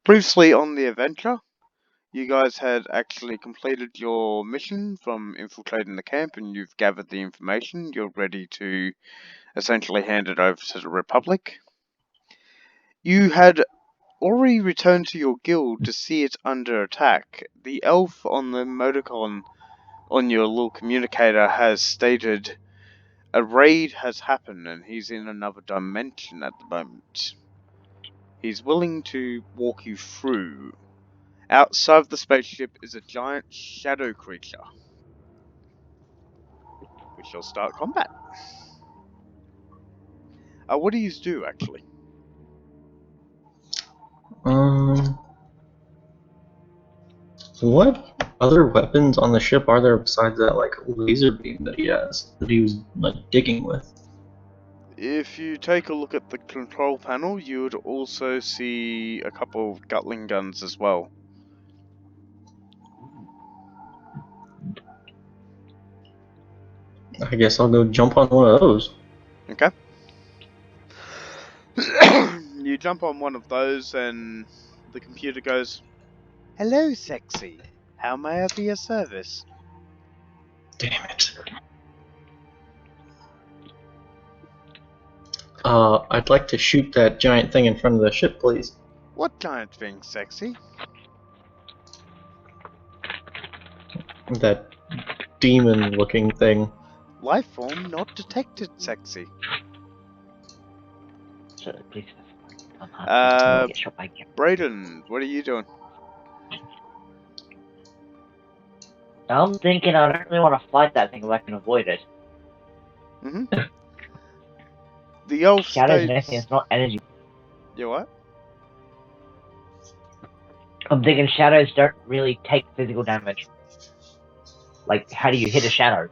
Previously on the adventure, you guys had actually completed your mission from infiltrating the camp and you've gathered the information. You're ready to essentially hand it over to the Republic. You had already returned to your guild to see it under attack. The elf on the emoticon on your little communicator has stated a raid has happened and he's in another dimension at the moment. He's willing to walk you through. Outside of the spaceship is a giant shadow creature. We shall start combat. What do you do, actually? What other weapons on the ship are there besides that, like, laser beam that he has, that he was, like, digging with? If you take a look at the control panel, you would also see a couple of Gatling guns as well. I guess I'll go jump on one of those. Okay. You jump on one of those and the computer goes, "Hello, sexy. How may I be of service?" Damn it. I'd like to shoot that giant thing in front of the ship, please. What giant thing, sexy? That demon-looking thing. Life form not detected, sexy. Brayden, what are you doing? I'm thinking I don't really want to fight that thing if I can avoid it. The elf Shadows and states... anything, it's not energy. You what? I'm thinking shadows don't really take physical damage. Like, how do you hit a shadow?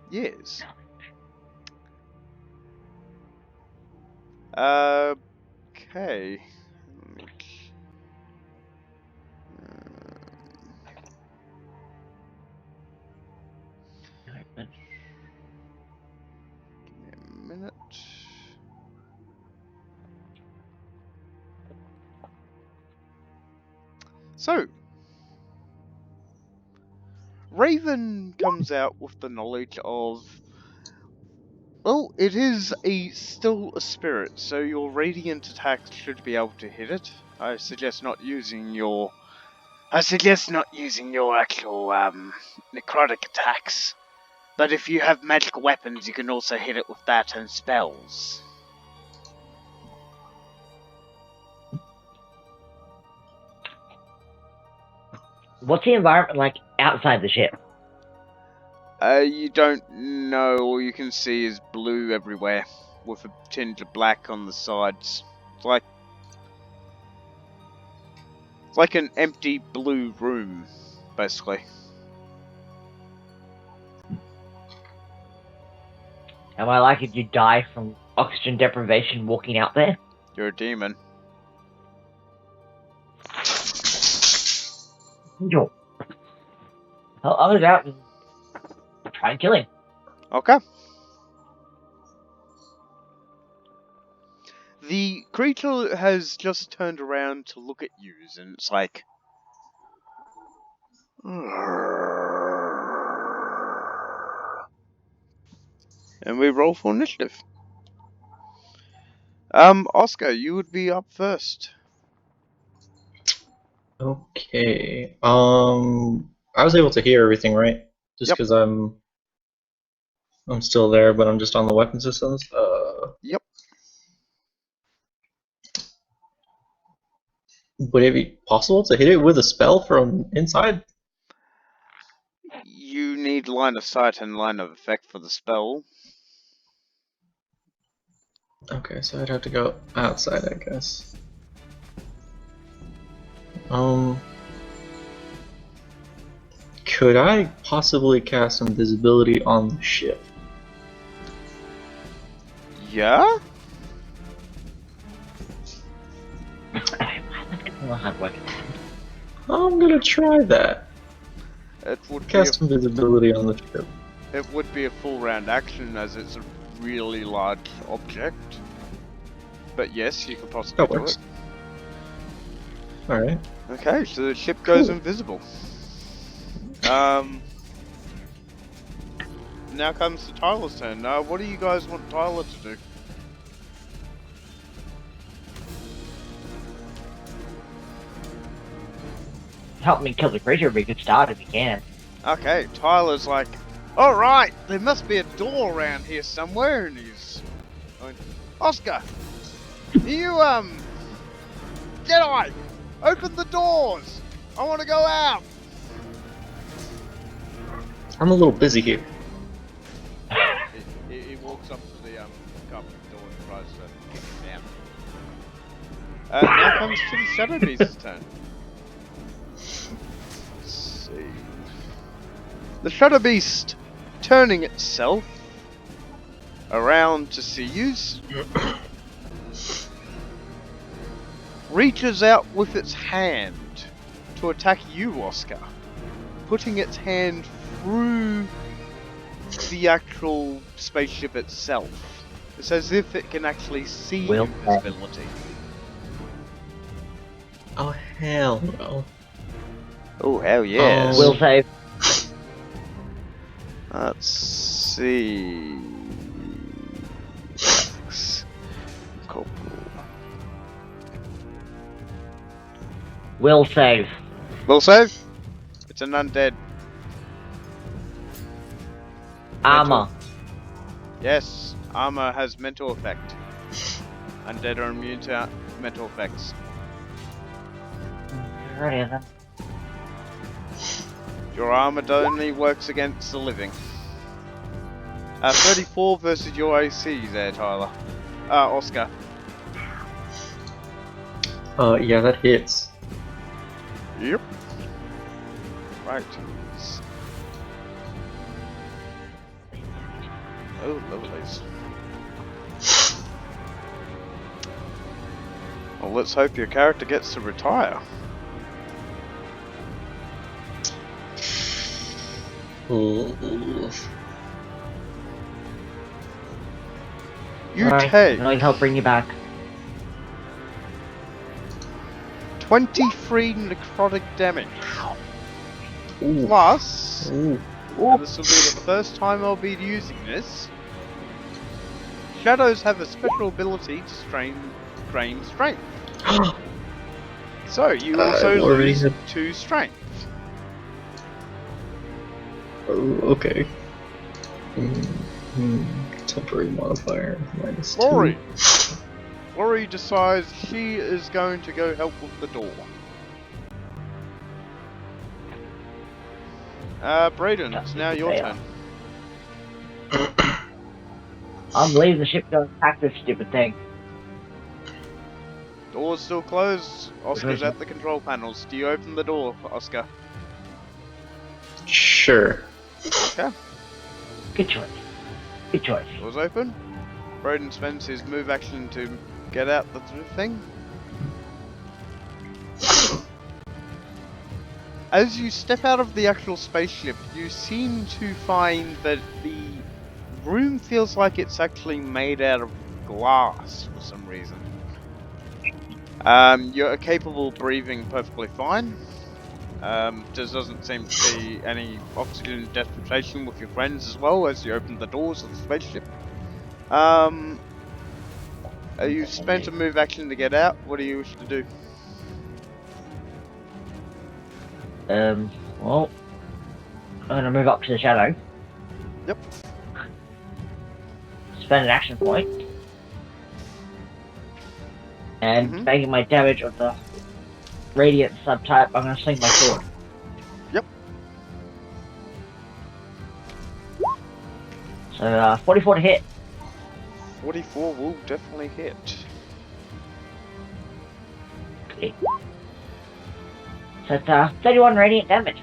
Yes. Okay. Give me a minute. So, Raven comes out with the knowledge of, well, it is still a spirit, so your radiant attacks should be able to hit it. I suggest not using your actual necrotic attacks. But if you have magical weapons, you can also hit it with that and spells. What's the environment like outside the ship? You don't know. All you can see is blue everywhere, with a tinge of black on the sides. It's like an empty blue room, basically. Am I likely to die from oxygen deprivation walking out there? You're a demon. Sure. I'll go out and try and kill him. Okay. The creature has just turned around to look at you, and it's like... And we roll for initiative. Oscar, you would be up first. Okay. I was able to hear everything, right? Just because I'm still there, but I'm just on the weapon systems. Yep. Would it be possible to hit it with a spell from inside? You need line of sight and line of effect for the spell. Okay, so I'd have to go outside, I guess. Could I possibly cast some visibility on the ship? Yeah? I'm gonna try that. It would Cast some visibility on the ship. It would be a full round action as it's a really large object. But yes, you could possibly do it. Alright. Okay, so the ship goes Cool. invisible. Now comes to Tyler's turn. What do you guys want Tyler to do? Help me kill the creature would be a good start if you can. Okay, Tyler's like, alright, there must be a door around here somewhere, and he's going, Oscar, you, Jedi, open the doors! I want to go out! I'm a little busy here. He walks up to the carpet door and tries to kick it down. Now comes to the Shadow Beast's turn. Let's see. The Shadow Beast, turning itself around to see you, reaches out with its hand to attack you, Oscar, putting its hand through the actual spaceship itself. It's as if it can actually see invisibility. Oh, hell no. Oh, hell yes. Will save. Let's see. Corporal. Will save. Will save? It's an undead. Armor. Yes, armor has mental effect. Undead are immune to mental effects. Alrighty then. Your armor only works against the living. 34 versus your AC there, Tyler. Oscar. Yeah, that hits. Yep. Right. Oh, lovelies. Well, let's hope your character gets to retire. You take I can help bring you back. 23 necrotic damage. Ooh. Plus, Ooh. and this will be the first time I'll be using this, shadows have a special ability to drain strength. So you also lose 2 strength. Oh, okay. Temporary modifier minus 2. Lori. Lori decides she is going to go help with the door. Brayden, it's now your turn. I'm leaving the ship to go attack this stupid thing. Door's still closed. Oscar's at the control panels. Do you open the door, Oscar? Sure. Okay. Good choice. Good choice. Door's open. Brayden spends his move action to get out the thing. As you step out of the actual spaceship, you seem to find that the room feels like it's actually made out of glass for some reason. You're capable of breathing perfectly fine. There doesn't seem to be any oxygen deprivation with your friends as well as you open the doors of the spaceship. You spent a move action to get out. What do you wish to do? Well, I'm gonna move up to the shadow. Yep. Spend an action point. And making my damage of the radiant subtype, I'm gonna swing my sword. Yep. So, 44 to hit. 44 will definitely hit. Okay. So it's 31 radiant damage.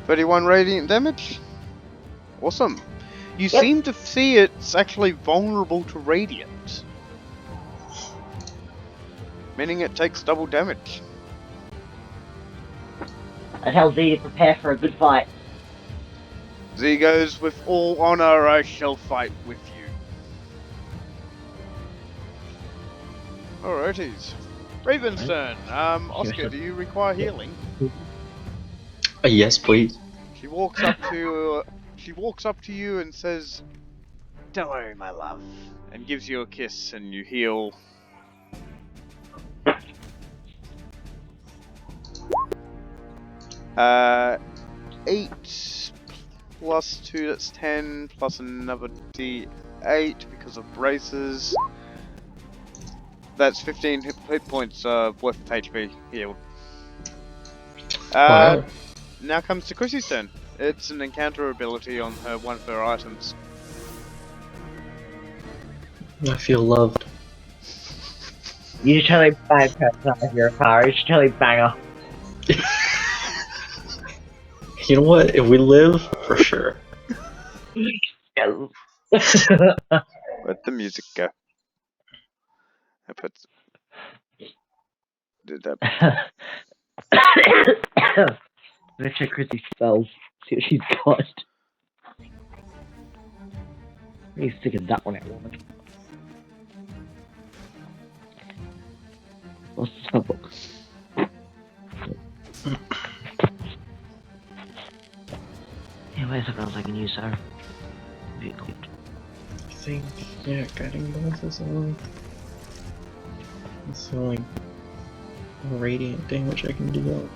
31 radiant damage? Awesome. You seem to see it's actually vulnerable to radiant. Meaning it takes double damage. I tell Z to prepare for a good fight. Z goes, with all honor I shall fight with you. Alrighties. Raven's turn. Oscar, do you require healing? Yes, please. She walks up to you and says, "Don't worry, my love," and gives you a kiss, and you heal. Uh, 8 plus 2, that's 10, plus another D8 because of braces. That's 15 hit points worth of HP healed. Wow. Now comes to Chrissy's turn. It's an encounter ability on one of her items. I feel loved. You should totally bang her out of your car. You should totally bang her. You know what? If we live, for sure. Where'd the music go? I put... Did that... Let's check Chrissy's spells. See what she's got. He's sticking that one at woman. What's the spell book? Yeah, where's the spells I can use, sir? Vehicle. I think, yeah, guiding bolts is only... It's the only radiant thing which I can do.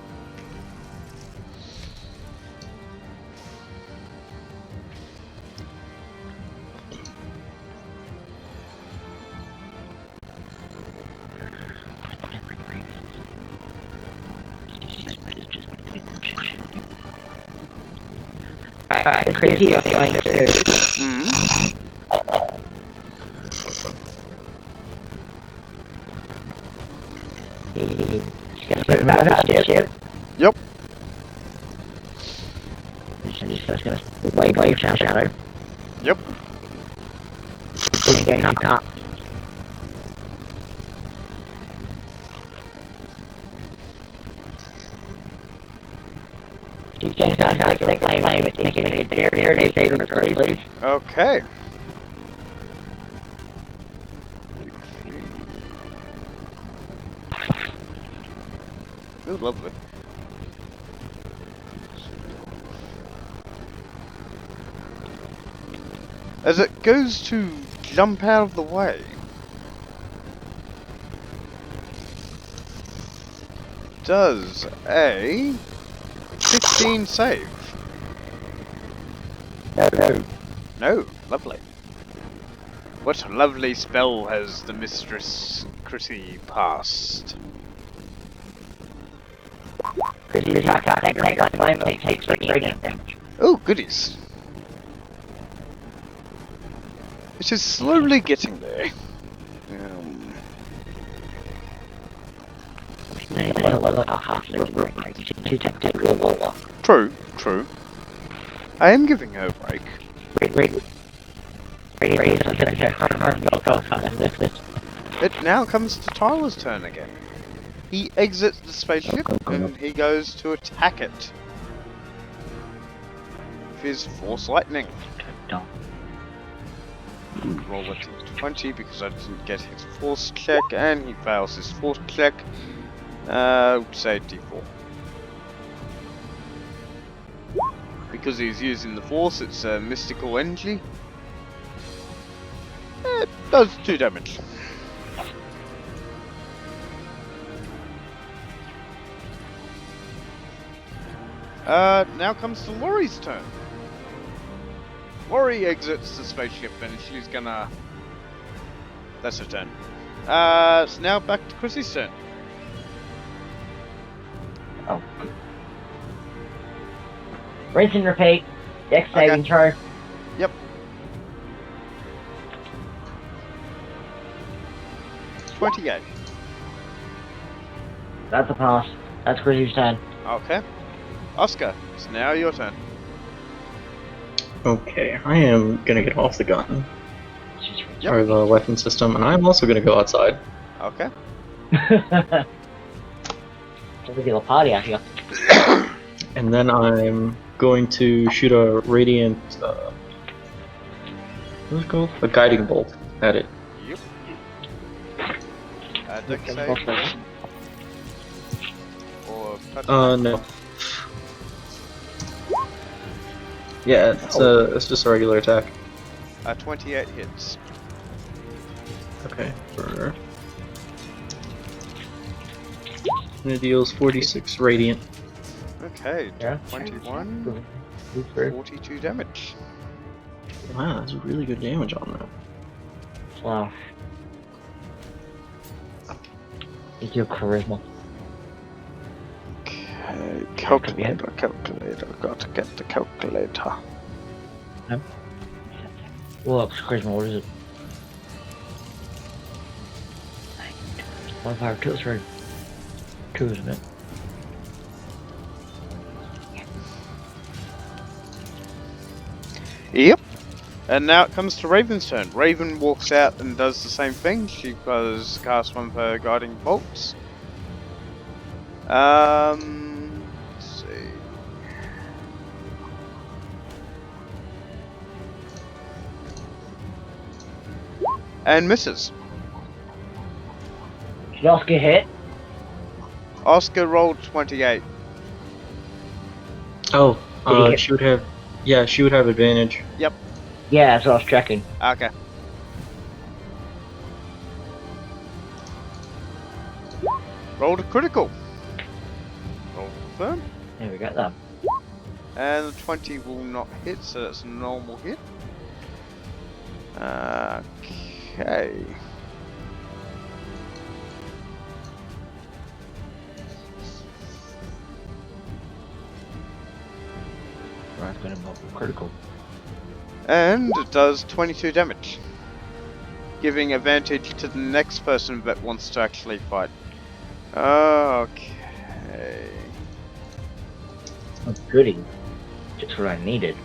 Alright, Crazy, you're going to... Yep. She's just gonna wave shadow. Yep. She's going up. She's going to play with making it there, they say, please. Okay. Ooh, lovely. As it goes to jump out of the way, does a 15 save? No. No, lovely. What lovely spell has the Mistress Chrissy passed? Oh, goodies. It is slowly getting there. True, true. I am giving her a break. It now comes to Tyler's turn again. He exits the spaceship and he goes to attack it with his Force Lightning. Roll a 20 because I didn't get his Force check, and he fails his Force check. Say D4. Because he's using the Force, it's a mystical energy. It does 2 damage. Now comes to Laurie's turn. Laurie exits the spaceship and she's gonna... That's her turn. So now back to Chrissy's turn. Oh. Rinse and repeat. Dex saving throw. Yep. 28. That's a pass. That's Chrissy's turn. Okay. Oscar, it's now your turn. Okay, I am gonna get off the gun. Yep. Or the weapon system, and I'm also gonna go outside. Okay. It's a regular party out here. And then I'm going to shoot a radiant, what's it called? A guiding bolt at it. Yep. Dex save. or touch attack? No. Yeah, it's just a regular attack. 28 hits. Okay. And it deals 46 radiant. Okay, Yeah. 21, 42 damage. Wow, that's really good damage on that. Wow. It's your charisma. Okay, calculator. Gotta get the calculator. Well, charisma, what is it? Modifier 2, that's right. 2, isn't it? Yep. And now it comes to Raven's turn. Raven walks out and does the same thing. She does cast one of her guiding bolts. Let's see. And misses. Did Oscar hit? Oscar rolled 28. Oh, Did he hit? she would have. Yeah, she would have advantage. Yep. Yeah, that's what I was checking. Okay. Rolled a critical. Roll confirm. There we go, then. And the 20 will not hit, so that's a normal hit. Okay. Right, going to critical. And it does 22 damage. Giving advantage to the next person that wants to actually fight. Okay. Oh, goody. Just what I needed.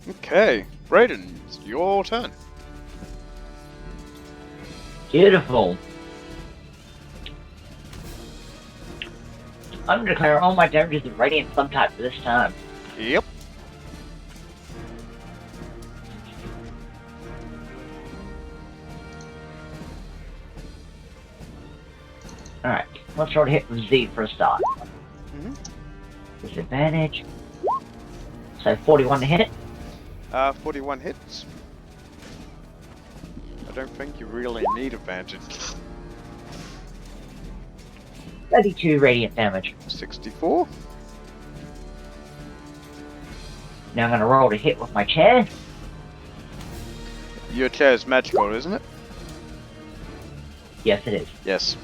Okay. Brayden, it's your turn. Beautiful. I'm gonna declare all my damages of Radiant subtype for this time. Yep. Alright, let's try to hit with Z for a start. Disadvantage. So 41 to hit it. 41 hits. I don't think you really need advantage. 32 radiant damage. 64. Now I'm gonna roll to hit with my chair. Your chair is magical, isn't it? Yes, it is. Yes.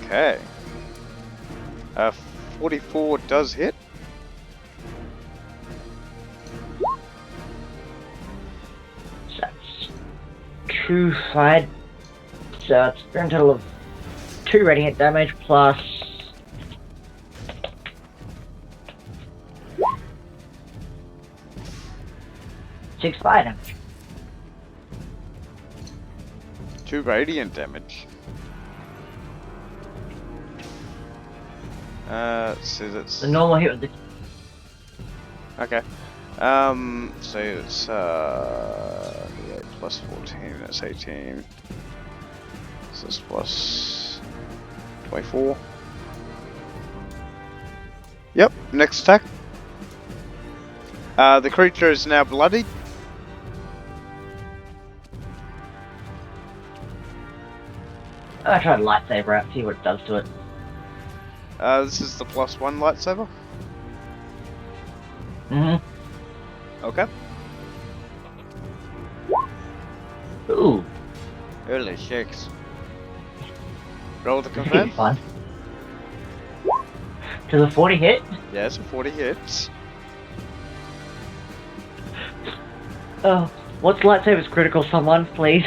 Okay. 44 does hit. So that's 2 side. So it's a grand total of 2 radiant damage plus 6 fire damage. 2 radiant damage. So that's The normal hit with the okay. So it's 8 plus 14, that's 18. So it's plus 24. Yep, next attack. The creature is now bloodied. I tried lightsaber out, see what it does to it. This is the +1 lightsaber. Okay. Ooh, Holy shakes. Roll to confirm. fun. To the 40 hit? Yes, 40 hits. Oh, what's lightsaber's critical? Someone, please.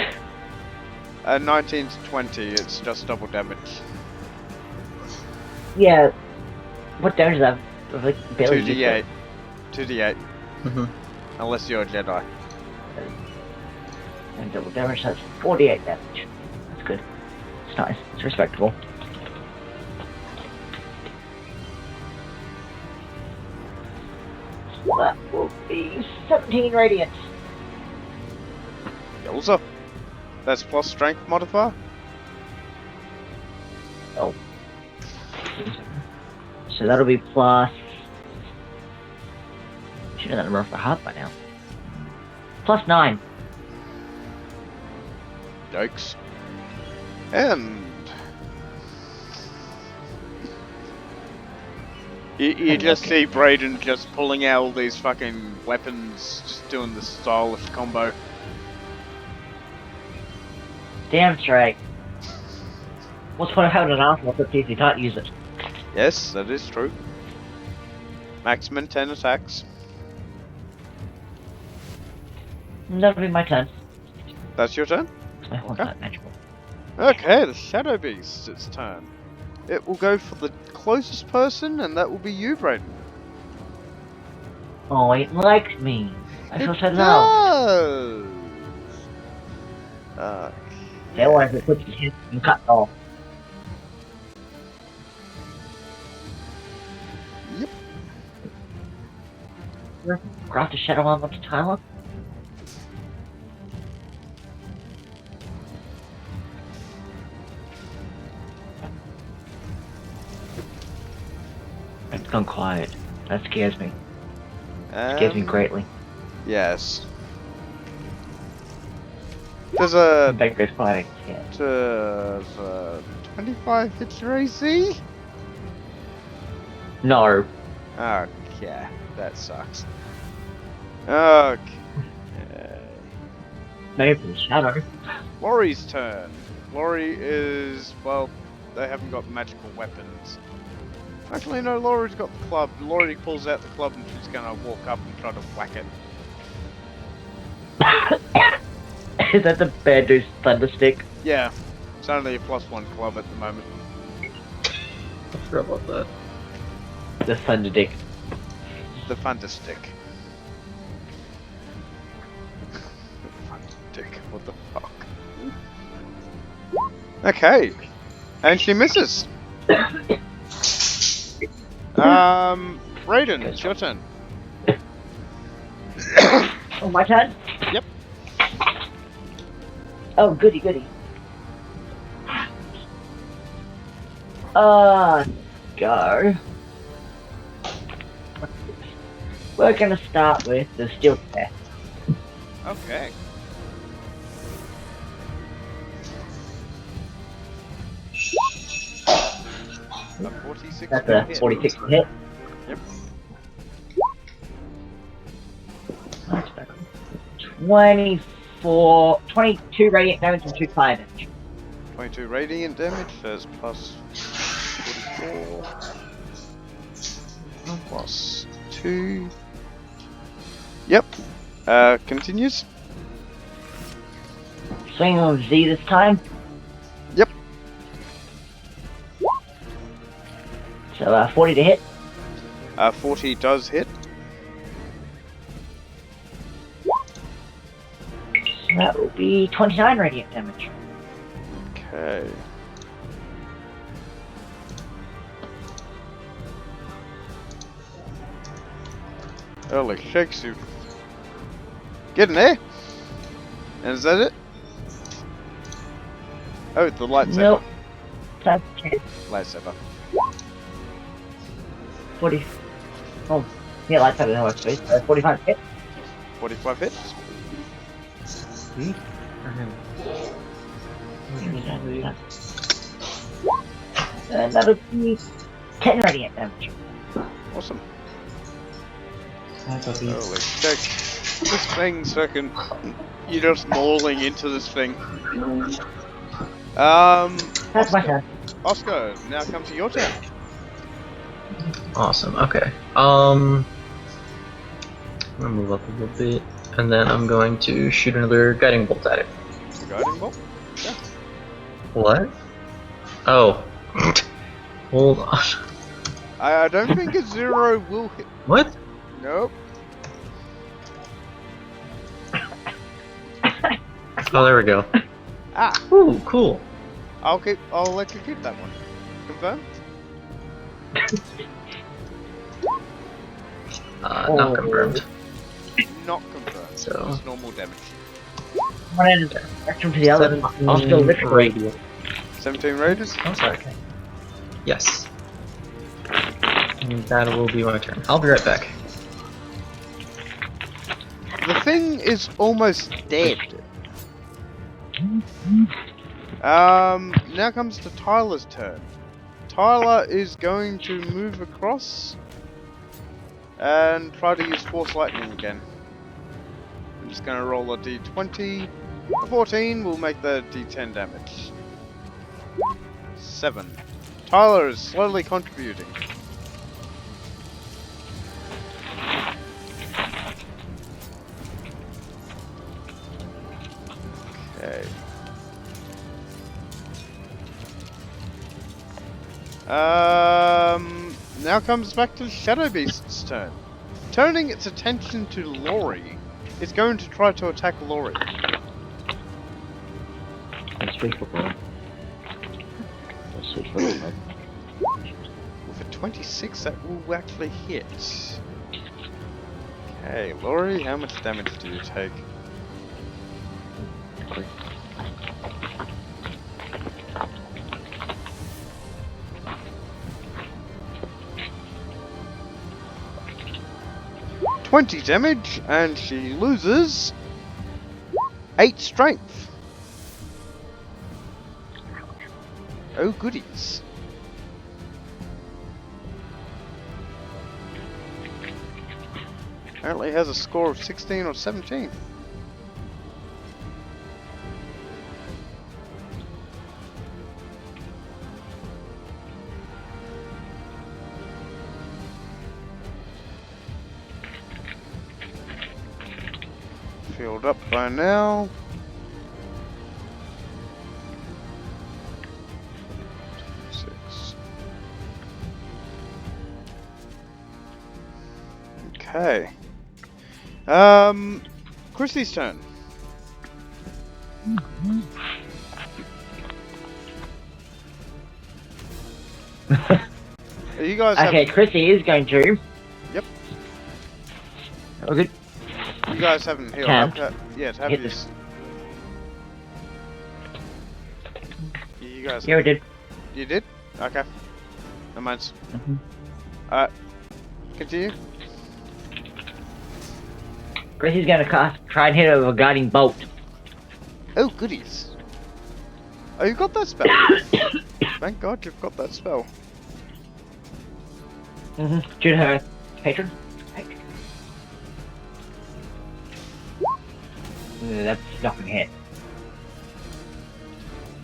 19 to 20, it's just double damage. Yeah. What damage is that? Like, barely 2d8. 2d8. Mm-hmm. Unless you're a Jedi. And double damage, that's 48 damage. That's good. It's nice. It's respectable. That will be 17 radiant. Yowza. That's plus strength modifier. Oh. So that'll be plus... Should have that number off by heart by now. Plus 9. Yikes. And... You just see Brayden just pulling out all these fucking weapons, just doing the stylish combo. Damn straight. What's what I have an arsenal if you can't use it? Yes, that is true. Maximum 10 attacks. That'll be my turn. That's your turn? My horn's not magical. Okay, the Shadow Beast, its turn. It will go for the closest person, and that will be you, Brayden. Oh, it likes me. I feel so loved. does. Otherwise it puts his and cut off. Yep. Craft a shadow armor to Tyler. It's gone quiet. That scares me. Scares me greatly. Yes. There's a... Back goes quiet. Yeah. 25 hits your AC? No. Okay, that sucks. Okay. Maybe the shadow. Laurie's turn. Laurie is... well, they haven't got magical weapons. Actually, no, Laurie's got the club. Laurie pulls out the club and she's gonna walk up and try to whack it. Is that the bad dude's thunder stick? Yeah, it's only a +1 club at the moment. I forgot about that. The thunder dick. The thunder stick. Thunder dick, what the fuck? Okay, and she misses. Brayden, it's your turn. Oh, my turn? Yep. Oh, goody goody. Go. We're gonna start with the steel test. Okay. A 46 That's to a hit. 46 to hit. Yep. That's better. 22 radiant damage and 2 fire damage. 22 radiant damage, that's plus 44. Plus 2. Yep. Continues. Swing on Z this time. Yep. So 40 to hit. 40 does hit. So that will be 29 radiant damage. Okay. Holy shakes, you. Get in there! And is that it? Oh, the lightsaber. Nope. That's 10. Lightsaber. 40. Oh, yeah, like that, how much space? 45 hit. 45 hits. And that'll be 10 radiant damage. Awesome. That's Holy shit. This thing's fucking... You're just mauling into this thing. That's my turn. Oscar, now come to your turn. Awesome. Okay. I'm gonna move up a little bit, and then I'm going to shoot another guiding bolt at it. The guiding bolt? Yeah. What? Oh. Hold on. I don't think a 0 will hit. What? Nope. Oh, there we go. Ah, Ooh, cool. I'll let you keep that one. Confirm? Not confirmed. Not confirmed. So- Just normal damage. One end of the spectrum to the other. I'll still lift it. Radiant. 17 raiders? I'm sorry. Yes. And that will be my turn. I'll be right back. The thing is almost dead. Now comes to Tyler's turn. Tyler is going to move across and try to use Force Lightning again. I'm just going to roll a d20. A 14 will make the d10 damage. 7. Tyler is slowly contributing. Okay. Now comes back to Shadow Beast's turn. Turning its attention to Lori, it's going to try to attack Lori. Let's switch for one. Let's switch for one. With a 26, that will actually hit. Okay, Lori, how much damage do you take? $20 damage, and she loses 8 strength. Oh goodies. Apparently has a score of 16 or 17. Filled up by now. Six. Okay. Chrissy's turn. You guys Okay, have, Chrissy is going to. Yep. Oh, good. you guys haven't healed Can't. up. Yeah, have Hit you? this. You guys. Yeah, we did. You did? Okay. No minds. Mhm. Continue. Chrissy's going to try and hit her with a guiding bolt. Oh goodies. Oh, you got that spell. Thank God you've got that spell. Shoot her patron. That's not gonna hit.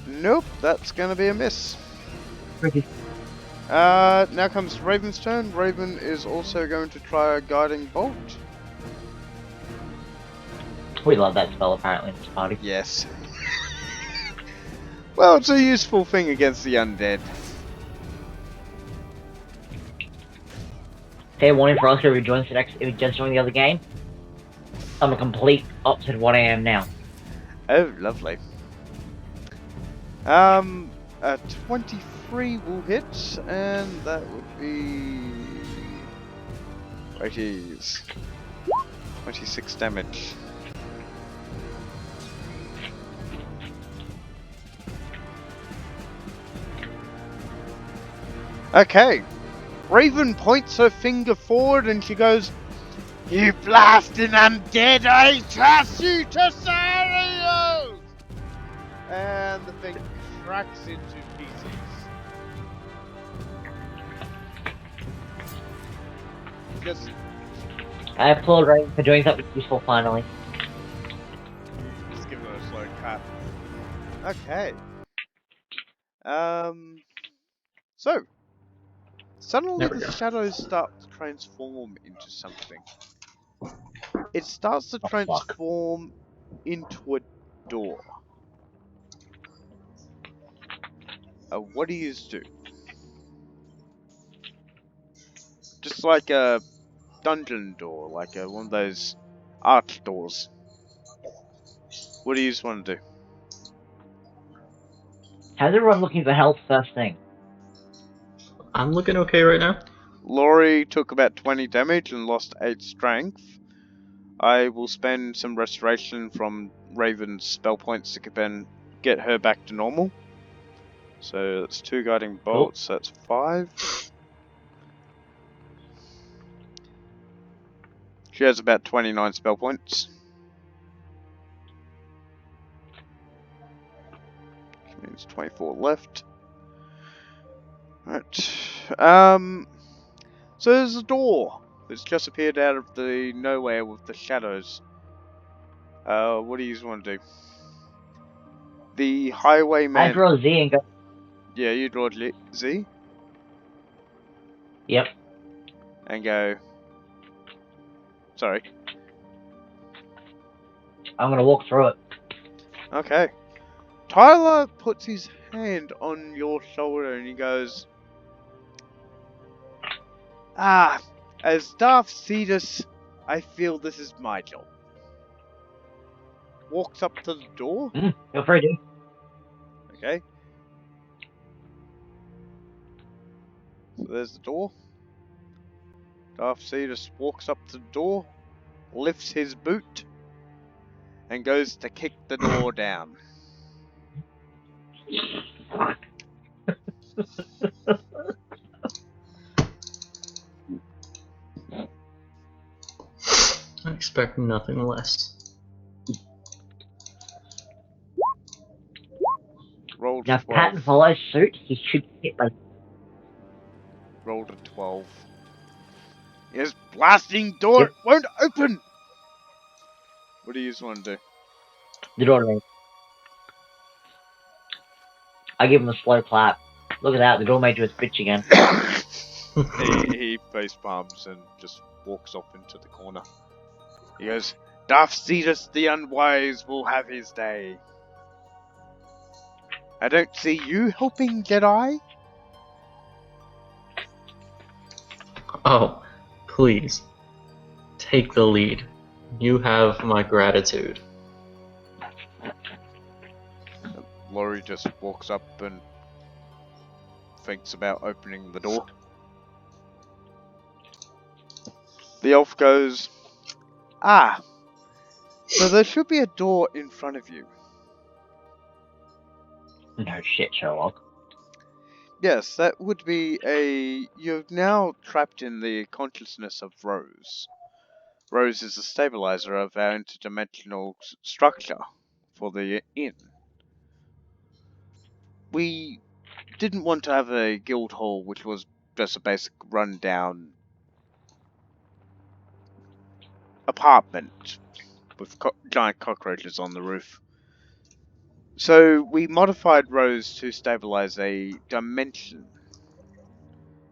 Nope, that's gonna be a miss. Chrissy. Now comes Raven's turn. Raven is also going to try a guiding bolt. We love that spell apparently in this party. Yes. Well, it's a useful thing against the undead. Fair warning for Oscar if he joins the next, if he just joined the other game. I'm a complete opposite of what I am now. Oh, lovely. A 23 will hit, and that would be... Righties. 26 damage. Okay. Raven points her finger forward and she goes, "You blasting undead, I trust you to Sarios!" And the thing cracks into pieces. Just I applaud Raven for doing something useful finally. Just give it a slow cut. Okay. So suddenly There we the go. shadows start to transform into something. It starts to Oh, fuck. transform into a door. What do you do? Just like a dungeon door, like one of those arch doors. What do you just want to do? How's everyone looking for health first thing? I'm looking okay right now. Laurie took about 20 damage and lost 8 strength. I will spend some restoration from Raven's spell points to get her back to normal. So that's 2 guiding bolts, that's 5. She has about 29 spell points. Which means 24 left. Right. So there's a door that's just appeared out of the nowhere with the shadows. What do you want to do? The highwayman. I draw Z and go. Yeah, you draw Z. Yep. And go. Sorry. I'm gonna walk through it. Okay. Tyler puts his hand on your shoulder and he goes, as Darth Cetus, I feel this is my job. Walks up to the door. Feel free to. Okay. So there's the door. Darth Cetus walks up to the door, lifts his boot, and goes to kick the door down. I expect nothing less. Rolled Now, a if 12. Patton follows suit, he should hit by. Rolled a 12. His blasting door won't open! What do you want to do? The door ring. I give him a slow clap. Look at that, the door made you a bitch again. he face palms and just walks off into the corner. He goes, Darth Cetus the Unwise will have his day. I don't see you helping, Jedi. Oh, please. Take the lead. You have my gratitude. Laurie just walks up and thinks about opening the door. The elf goes, so there should be a door in front of you. No shit, Sherlock. Yes, that would be you're now trapped in the consciousness of Rose. Rose is the stabilizer of our interdimensional structure for the inn. We didn't want to have a guild hall which was just a basic rundown apartment with giant cockroaches on the roof. So we modified Rose to stabilize a dimension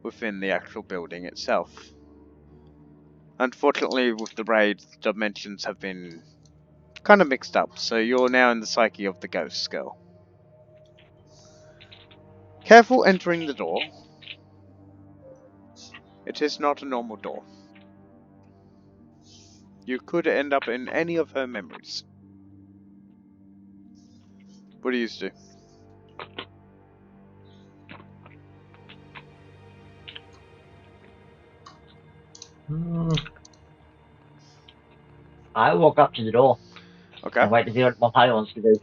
within the actual building itself. Unfortunately, with the raid, the dimensions have been kind of mixed up, so you're now in the psyche of the ghost girl. Careful entering the door. It is not a normal door. You could end up in any of her memories. What do you do? I walk up to the door. Okay. And wait to see what my party wants to do.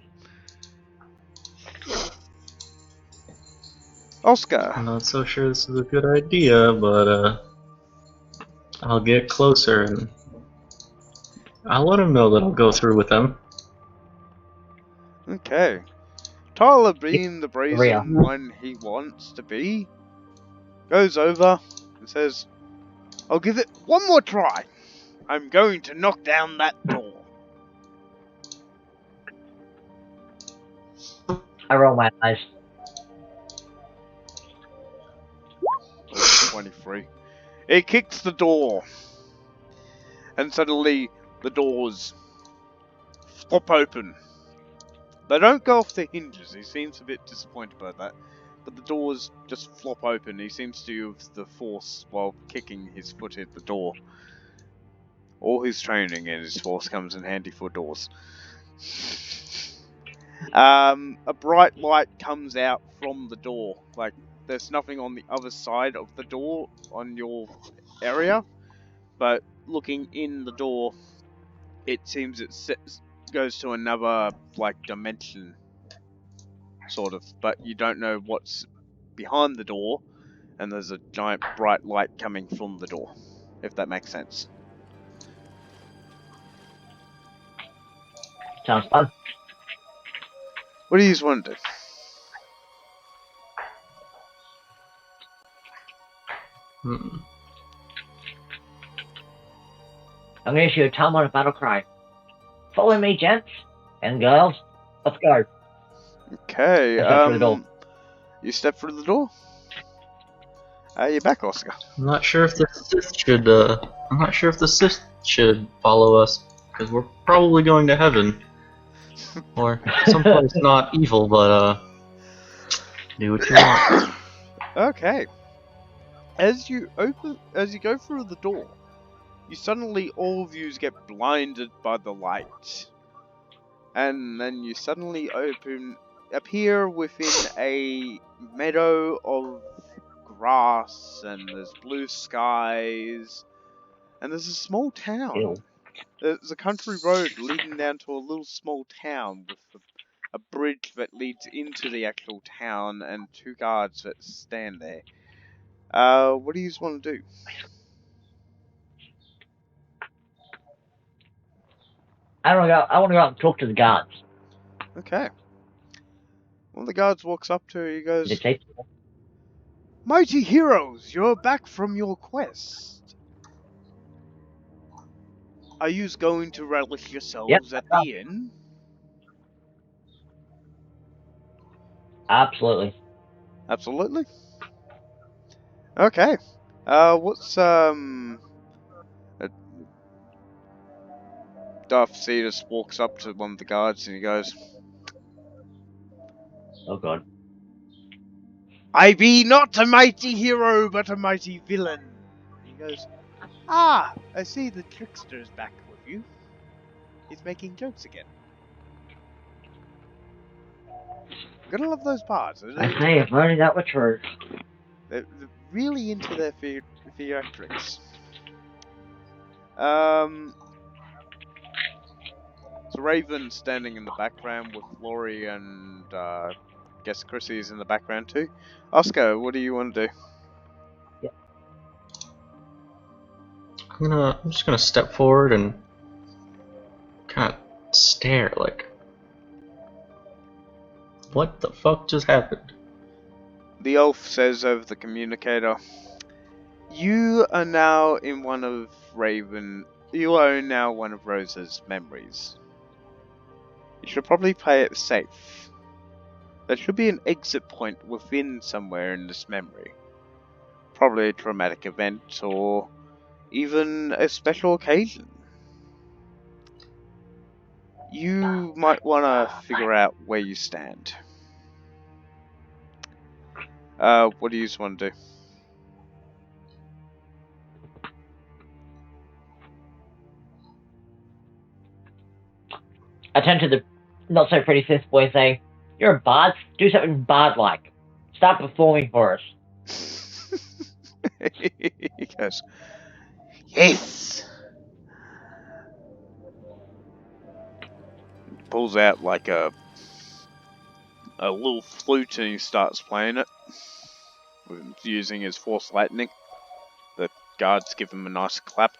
Oscar. I'm not so sure this is a good idea, but I'll get closer and I'll let him know that I'll go through with them. Okay. Tyler, being the brazen one he wants to be, goes over and says, I'll give it one more try. I'm going to knock down that door. I roll my eyes. 23. He kicks the door. And suddenly, the doors flop open. They don't go off the hinges. He seems a bit disappointed by that. But the doors just flop open. He seems to use the force while kicking his foot at the door. All his training and his force comes in handy for doors. A bright light comes out from the door, like there's nothing on the other side of the door on your area, but looking in the door, it seems it goes to another, like, dimension, sort of, but you don't know what's behind the door, and there's a giant bright light coming from the door, if that makes sense. Sounds fun. What do you want to do? I'm gonna issue a time on a battle cry. Follow me, gents and girls. Let's go. Okay, Let's go through the door. you step through the door. You're back, Oscar. I'm not sure if the Sith should. I'm not sure if the Sith should follow us because we're probably going to heaven or someplace not evil, but do what you want. Okay. As you go through the door, you suddenly all of you get blinded by the light, and then you suddenly appear within a meadow of grass, and there's blue skies, and there's a small town. Ew. There's a country road leading down to a little small town with a bridge that leads into the actual town and 2 guards that stand there. What do you want to do? I want to go out and talk to the guards. Okay. One of the guards walks up to her, he goes, Is it safe? "Mighty heroes, you're back from your quest. Are you going to relish yourselves at the inn?" Absolutely. Absolutely. Okay. What's, Darth Cetus walks up to one of the guards and he goes, Oh god. "I be not a mighty hero, but a mighty villain." He goes, "Ah, I see the trickster's back with you. He's making jokes again. Gotta love those parts. I say, if only that were true. They're really into their theatrics. So Raven standing in the background with Laurie and guess Chrissy's in the background too. Oscar, what do you want to do? I'm just gonna step forward and kind of stare, like, what the fuck just happened? The elf says over the communicator, "You are now in one of You are now one of Rose's memories. You should probably play it safe. There should be an exit point within somewhere in this memory. Probably a traumatic event or even a special occasion. You might want to figure out where you stand." What do you want to do? I turn to the not so pretty Sith boy saying, "You're a bard? Do something bard-like. Start performing for us." He goes, "Yes." Pulls out like a little flute and he starts playing it, using his force lightning. The guards give him a nice clap.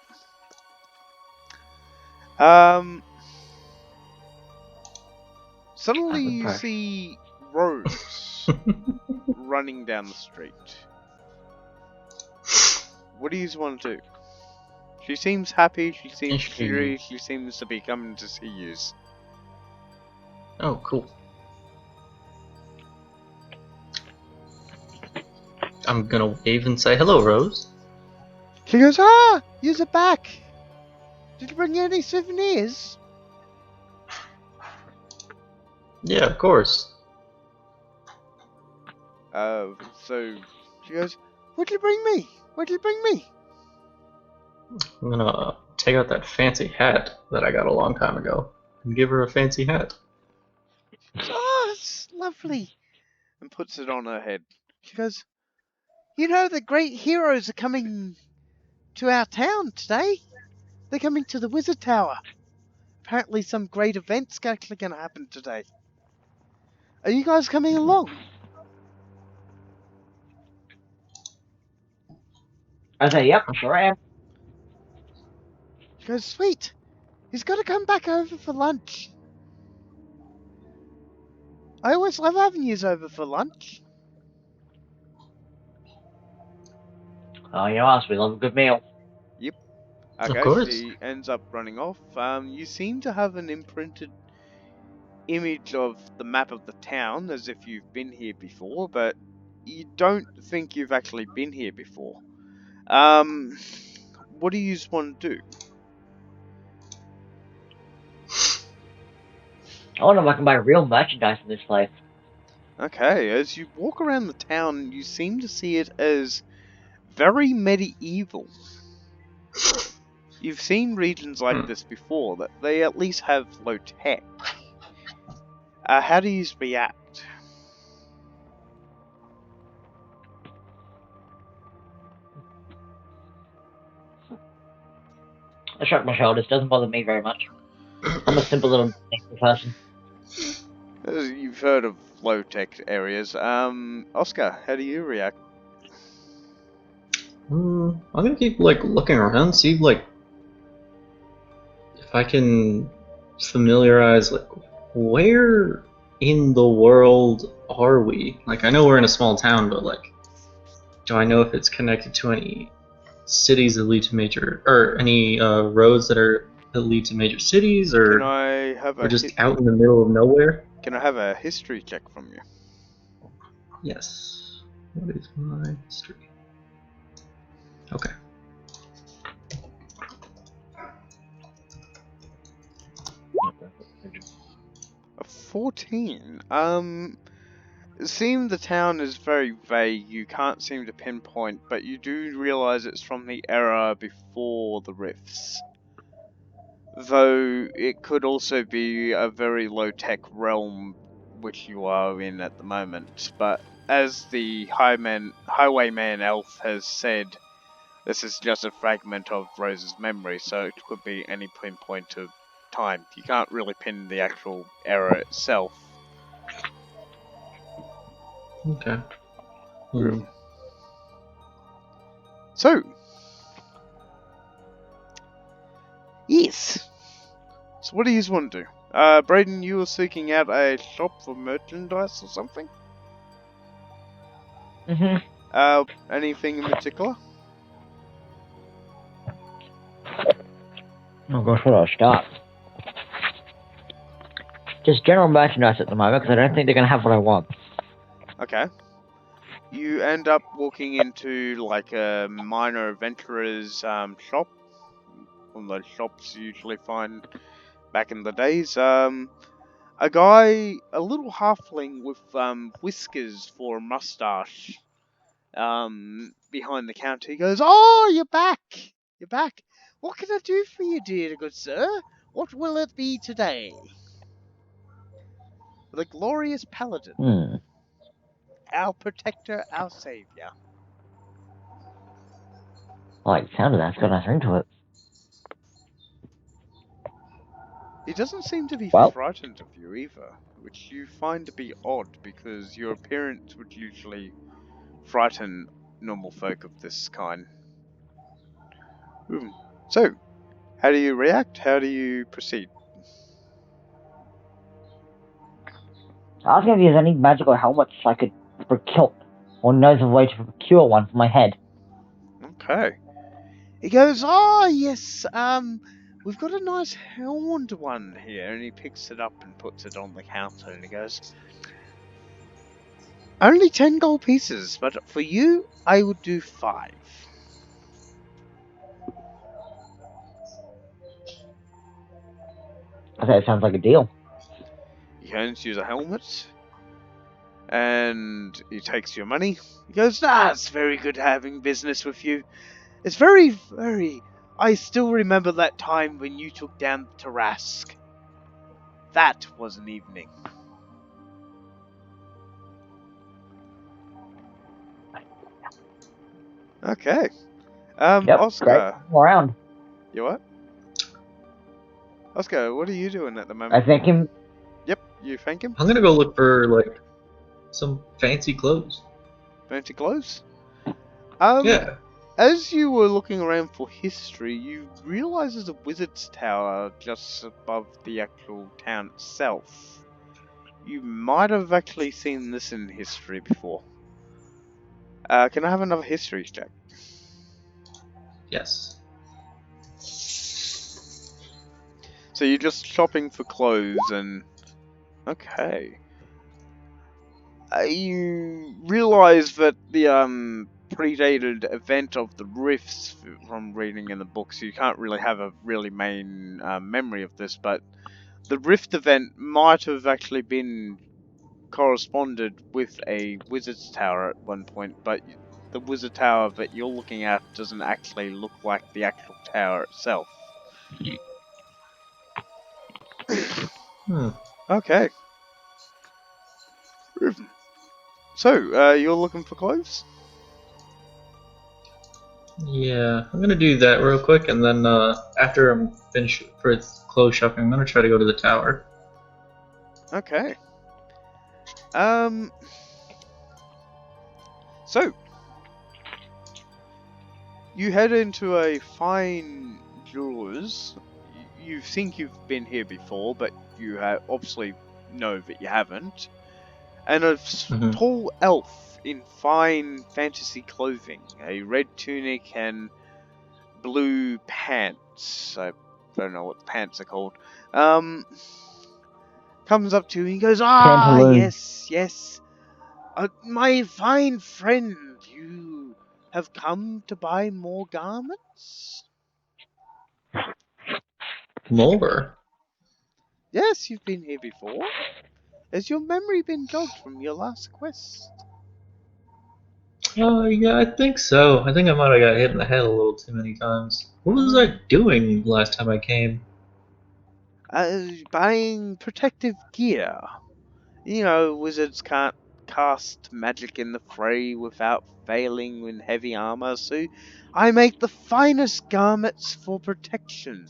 Suddenly you see Rose running down the street. What do you want to do? She seems happy, she seems curious, she seems to be coming to see you. Oh, cool. I'm gonna wave and say, "Hello, Rose." She goes, "Ah, you're back. Did you bring any souvenirs?" Yeah, of course. So she goes, "What'd you bring me? What'd you bring me?" I'm gonna take out that fancy hat that I got a long time ago and give her a fancy hat. "Oh, it's lovely," and puts it on her head. She goes, You know, the great heroes are coming to our town today. They're coming to the Wizard Tower. Apparently some great event's actually going to happen today. Are you guys coming along? I say, yep, sure I am. He goes, sweet. He's got to come back over for lunch. I always love having yous over for lunch. Oh, you asked, we love a good meal. Yep. Of Okay, course. she ends up running off. You seem to have an imprinted image of the map of the town as if you've been here before, but you don't think you've actually been here before. What do you want to do? I wonder if I can buy real merchandise in this place. Okay, as you walk around the town, you seem to see it as very medieval. You've seen regions like this before, that they at least have low tech. How do you react? I shrug my shoulders, doesn't bother me very much. I'm a simple little person. You've heard of low tech areas. Oscar, how do you react? I'm gonna keep like looking around, see like if I can familiarize like where in the world are we? Like I know we're in a small town, but like do I know if it's connected to any cities that lead to major or any roads that lead to major cities, Can or I have we're just out in the middle of nowhere? Can I have a history check from you? Yes. What is my history? Okay. A 14. Seeing the town is very vague, you can't seem to pinpoint, but you do realize it's from the era before the rifts. Though it could also be a very low-tech realm which you are in at the moment. But as the highwayman elf has said, this is just a fragment of Rose's memory, so it could be any pinpoint of time. You can't really pin the actual era itself. Okay. So, yes. So what do you want to do? Braden, you were seeking out a shop for merchandise or something? Anything in particular? Oh gosh, where do I start? Just general merchandise at the moment, because I don't think they're going to have what I want. Okay. You end up walking into like a minor adventurer's shop. One of those shops you usually find back in the days. A guy, a little halfling with whiskers for a mustache, behind the counter. He goes, "Oh, you're back! You're back! What can I do for you, dear good sir? What will it be today?" The glorious paladin, our protector, our savior. I like the sound of that, it's got a nice ring to it. He doesn't seem to be Well, frightened of you either, which you find to be odd because your appearance would usually frighten normal folk of this kind. So, how do you react? How do you proceed? asking if there's any magical helmets I could procure, or knows of a way to procure one for my head. Okay. He goes, "Oh, yes, we've got a nice horned one here," and he picks it up and puts it on the counter, and he goes, "Only 10 gold pieces, but for you, I would do 5. Okay, it sounds like a deal. He hands you the helmet, and he takes your money. He goes, "It's very good having business with you. It's very... I still remember that time when you took down Tarask. That was an evening." Okay. Yep, great. Oscar. All around. You what? Oscar, what are you doing at the I moment? thank him. Yep, you thank him. I'm gonna go look for like some fancy clothes. Fancy clothes. Yeah. As you were looking around for history, you realise there's a wizard's tower just above the actual town itself. You might have actually seen this in history before. Can I have another history check? Yes. So you're just shopping for clothes and... Okay. You realise that the predated event of the rifts from reading in the books, you can't really have a really main memory of this, but the rift event might have actually been corresponded with a wizard's tower at one point, but the wizard tower that you're looking at doesn't actually look like the actual tower itself. Hmm. Okay. So, you're looking for clothes? Yeah, I'm gonna do that real quick, and then after I'm finished for clothes shopping, I'm gonna try to go to the tower. Okay. So, you head into a fine jeweler's. You think you've been here before, but you obviously know that you haven't. And a Mm-hmm. tall elf in fine fantasy clothing, a red tunic and blue pants. I don't know what the pants are called. Comes up to you and he goes, "Ah, Pantaloons. yes. My fine friend, you have come to buy more garments?" More? "Yes, you've been here before. Has your memory been jogged from your last quest?" Yeah, I think so. I think I might have got hit in the head a little too many times. What was I doing last time I came? Buying protective gear. You know, wizards can't cast magic in the fray without failing in heavy armor, so I make the finest garments for protection.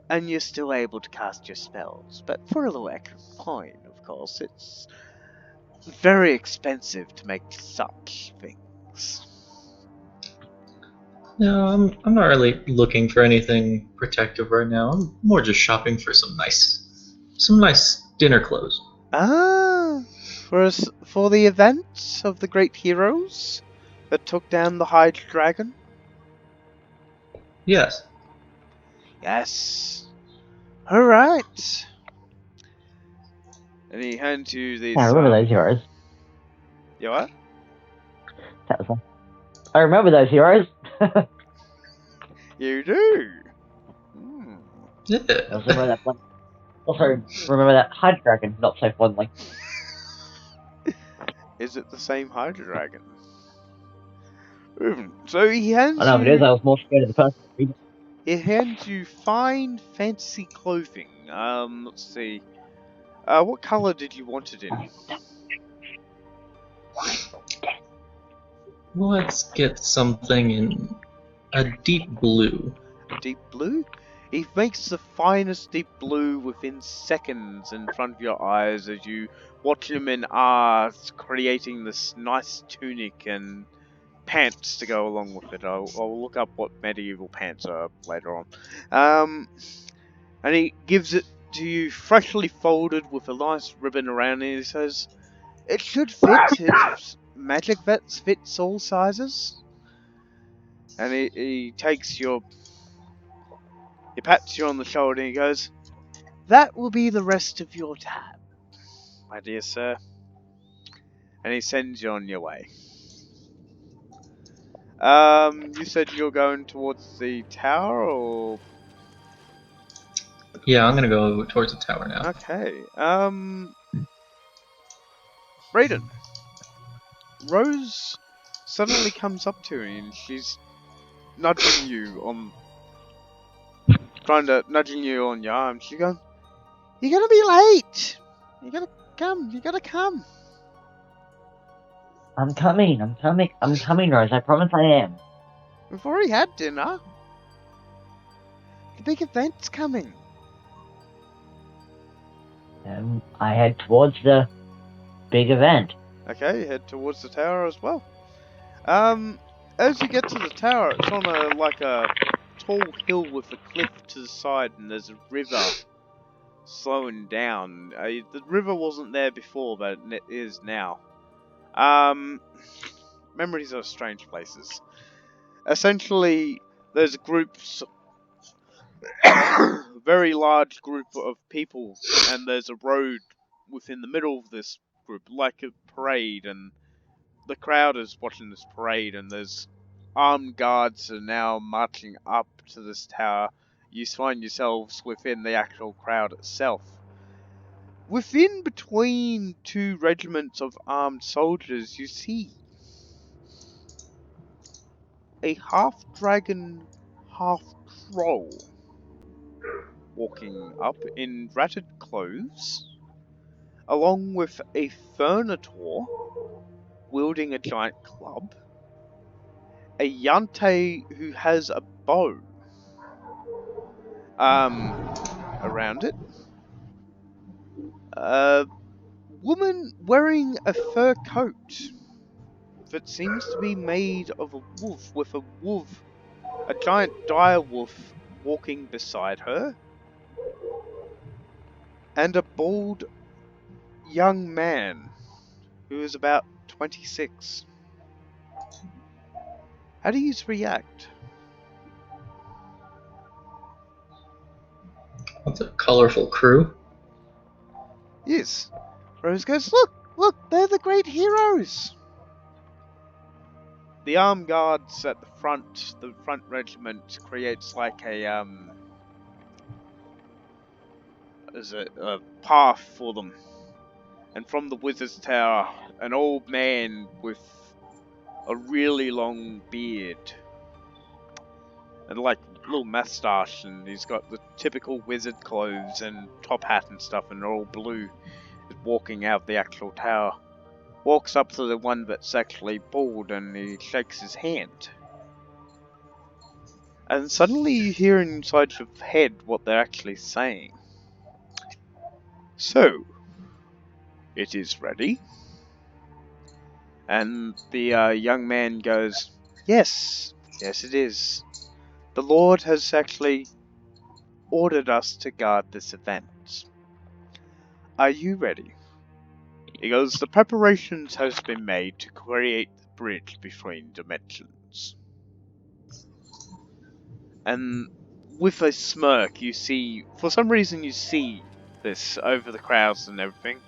And you're still able to cast your spells, but for a little extra coin, of course. It's very expensive to make such things. No, I'm not really looking for anything protective right now. I'm more just shopping for some nice dinner clothes. Ah, for the events of the great heroes that took down the Hydra Dragon? Yes. Yes. Alright. And he hands you these, I remember those heroes. You what? That was one. I remember those heroes. You do. Hmm. I also Yeah. remember that one. Also remember that Hydra Dragon, not so fondly. Is it the same Hydra Dragon? So he hands I know if it is, you I was more scared of the person. reading it. he hands you fine fantasy clothing. Let's see. What color did you want it in? Let's get something in a deep blue. Deep blue? He makes the finest deep blue within seconds in front of your eyes as you watch him in art creating this nice tunic and pants to go along with it. I'll look up what medieval pants are later on. And he gives it to you freshly folded with a nice ribbon around it. He says, "It should fit. Magic vets fits all sizes." And he takes he pats you on the shoulder and he goes, "That will be the rest of your tab, my dear sir." And he sends you on your way. You said you're going towards the tower, or... Yeah, I'm gonna go towards the tower now. Okay, Brayden. Rose suddenly comes up to you and she's nudging you on... nudging you on your arm. She's going, "You're gonna be late! You gotta come, you gotta come." I'm coming, Rose. I promise I am. We've already had dinner. The big event's coming. I head towards the big event. Okay, you head towards the tower as well. As you get to the tower, it's on a tall hill with a cliff to the side, and there's a river slowing down. The river wasn't there before, but it is now. Memories are strange places. Essentially, there's a very large group of people, and there's a road within the middle of this group, like a parade, and the crowd is watching this parade, and there's armed guards are now marching up to this tower. You find yourselves within the actual crowd itself. Within between two regiments of armed soldiers, you see a half-dragon, half-troll walking up in ratted clothes, along with a Fernator wielding a giant club, a Yante who has a bow around it, a woman wearing a fur coat that seems to be made of a wolf, with a giant dire wolf walking beside her, and a bald young man who is about 26. How do you react? What's a colorful crew? Yes. Rose goes, look, they're the great heroes. The armed guards at the front regiment creates like a path for them. And from the wizard's tower, an old man with a really long beard and like little moustache, and he's got the typical wizard clothes and top hat and stuff, and they're all blue, is walking out the actual tower. Walks up to the one that's actually bald, and he shakes his hand. And suddenly you hear inside your head what they're actually saying. So, it is ready? And the young man goes, yes, it is. The Lord has actually ordered us to guard this event. Are you ready? He goes, the preparations has been made to create the bridge between dimensions. And with a smirk, you see, for some reason you see this over the crowds and everything.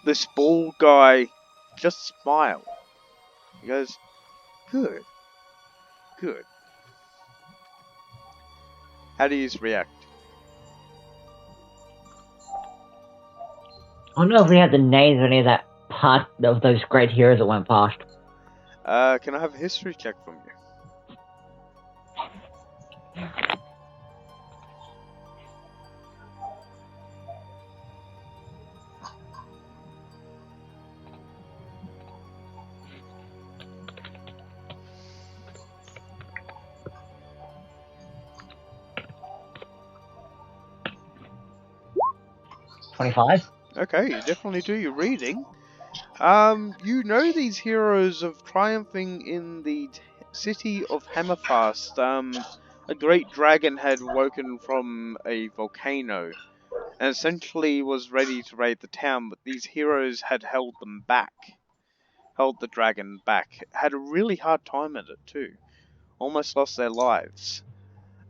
This bald guy just smile. He goes, good. How do you react? I don't know if we have the names of any of that past of those great heroes that went past. Can I have a history check from you? $25? Okay, you definitely do your reading. You know these heroes of triumphing in the city of Hammerfast. A great dragon had woken from a volcano and essentially was ready to raid the town, but these heroes had held the dragon back. Had a really hard time at it too. Almost lost their lives.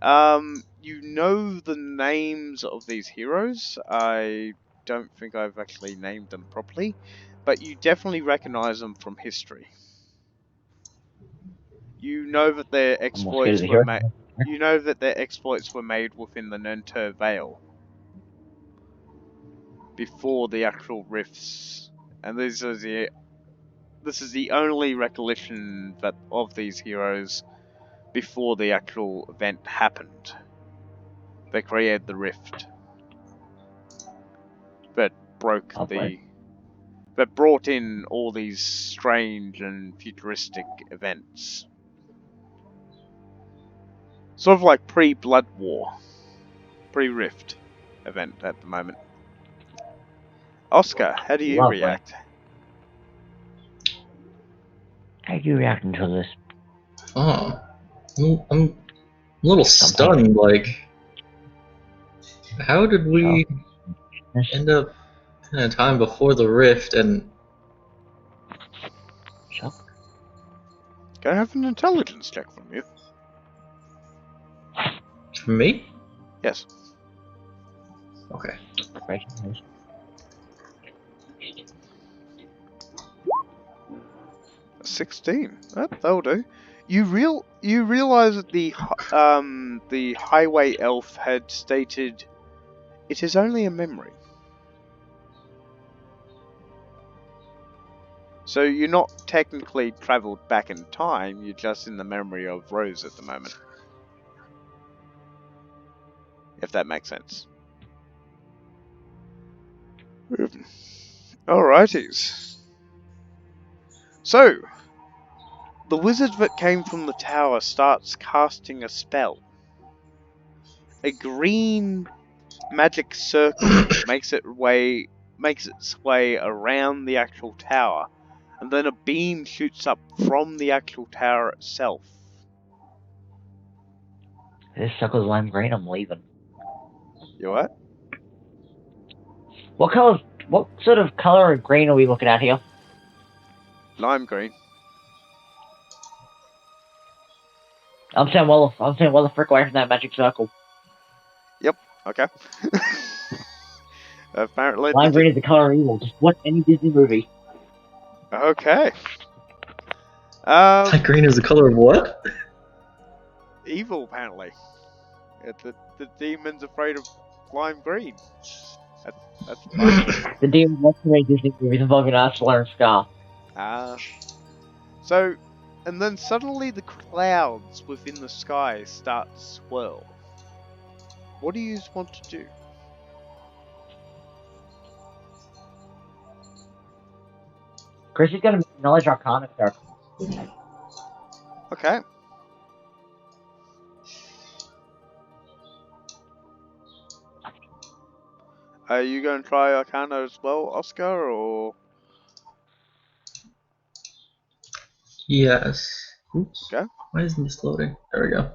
You know the names of these heroes. I don't think I've actually named them properly, but you definitely recognize them from history. You know that their exploits were made. You know that their exploits were made within the Nenter Vale before the actual rifts, and this is the only recollection that of these heroes before the actual event happened. They created the rift that broke that brought in all these strange and futuristic events. Sort of like pre-Blood War, pre-Rift event at the moment. Oscar, how do you Lovely. react? How are you reacting to this? Oh, I'm a little stunned. Like, how did we end up in a time before the rift? And Shock. Can I have an intelligence check from you? for me? Yes. Okay. Breaking news. 16. That'll do. You realize that the highway elf had stated, "It is only a memory." So you're not technically travelled back in time. You're just in the memory of Rose at the moment. If that makes sense. Alrighties. So, the wizard that came from the tower starts casting a spell. A green magic circle makes its way around the actual tower, and then a beam shoots up from the actual tower itself. This sucker's lime green, I'm leaving. You what? What sort of color of green are we looking at here? Lime green. I'm saying well the frick away from that magic circle. Yep. Okay. Apparently. Lime green is the color of evil. Just watch any Disney movie. Okay. Light green is the color of what? Evil, apparently. The demon's afraid of lime green. That's fine. The demon wants to make Disney movies involving Ursula and Scar. So, and then suddenly the clouds within the sky start to swirl. What do you want to do? Chris is gonna make knowledge arcana there. Okay. Are you going to try Arcana as well, Oscar, or...? Yes. Oops. Okay. Why isn't this loading? There we go.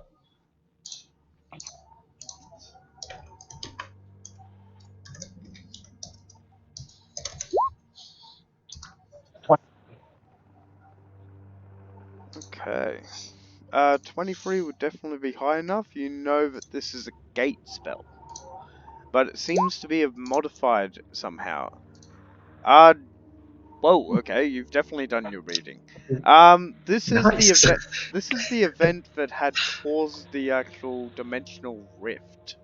Okay. 23 would definitely be high enough. You know that this is a gate spell. But it seems to be modified somehow. Whoa, okay, you've definitely done your reading. This is Nice. the event. This is the event that had caused the actual dimensional rift.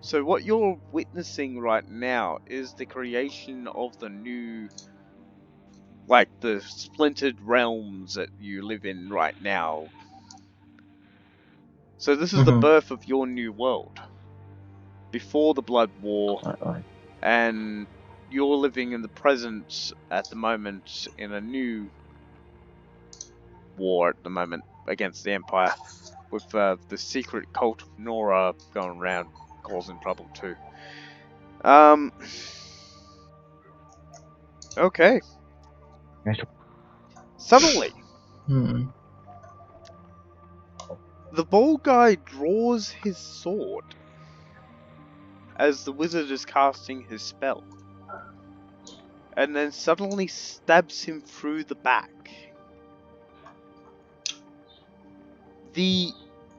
So what you're witnessing right now is the creation of the new, like the splintered realms that you live in right now. So this is the birth of your new world. Before the Blood War, and you're living in the present at the moment in a new war at the moment against the Empire, with the secret cult of Nora going around causing trouble too. Okay. Suddenly, the bald guy draws his sword as the wizard is casting his spell, and then suddenly stabs him through the back. The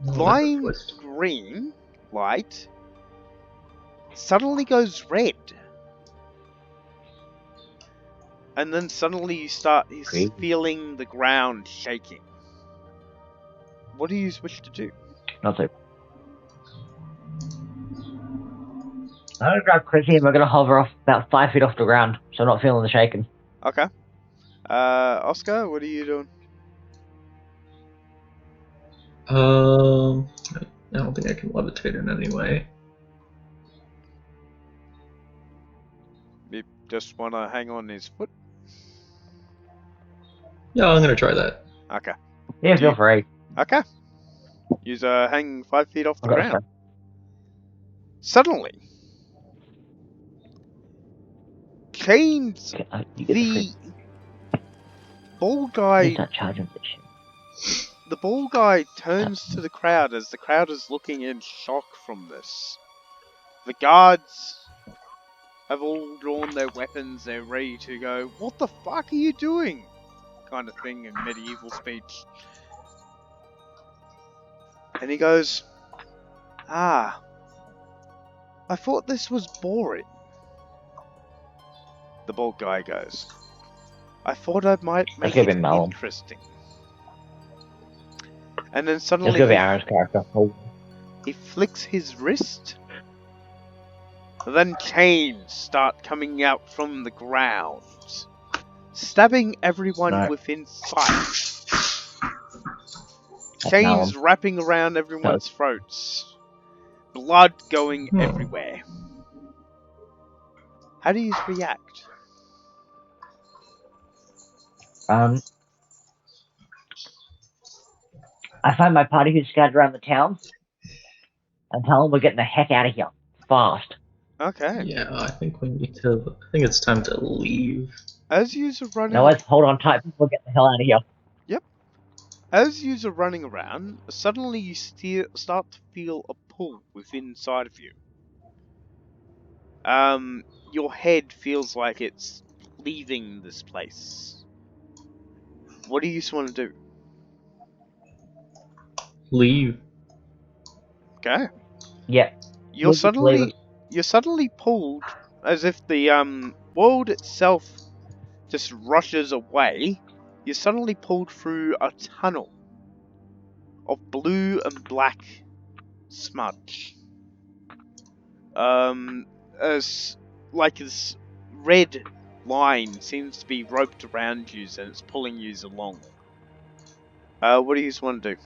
lime green light suddenly goes red. And then suddenly he's feeling the ground shaking. What do you wish to do? Nothing. I'm gonna grab Chrissy and we're gonna hover off about 5 feet off the ground, so I'm not feeling the shaking. Okay. Oscar, what are you doing? I don't think I can levitate in any way. just want to hang on his foot? Yeah, I'm gonna try that. Okay. Yeah, Do feel you- free. Okay. Use hang 5 feet off the I've got this ground. Suddenly, Chains, You get the the free. ball Please guy, don't charge him this shit. the ball guy turns to the crowd as the crowd is looking in shock from this. The guards have all drawn their weapons, they're ready to go, "What the fuck are you doing?" kind of thing in medieval speech. And he goes, "Ah, I thought this was boring." The bald guy goes, "I thought I might That's make gonna it be Malum. interesting." And then That's suddenly gonna be Aaron's character. Oh, he flicks his wrist. Then chains start coming out from the ground, stabbing everyone no. within sight. That's Chains Malum. wrapping around everyone's throats. Blood going everywhere. How do you react? I find my party who's scattered around the town and tell them we're getting the heck out of here. Fast. Okay. Yeah, I think we need to. I think it's time to leave. As you are running, No, let's hold on tight. We'll get the hell out of here. as you are running around, suddenly you start to feel a pull within inside of you. Your head feels like it's leaving this place. What do you want to do? Leave. Okay. Yeah. You're We'll just leave suddenly pulled as if the world itself just rushes away. You're suddenly pulled through a tunnel of blue and black smudge. As like this red line seems to be roped around you and it's pulling you along. What do you want to do?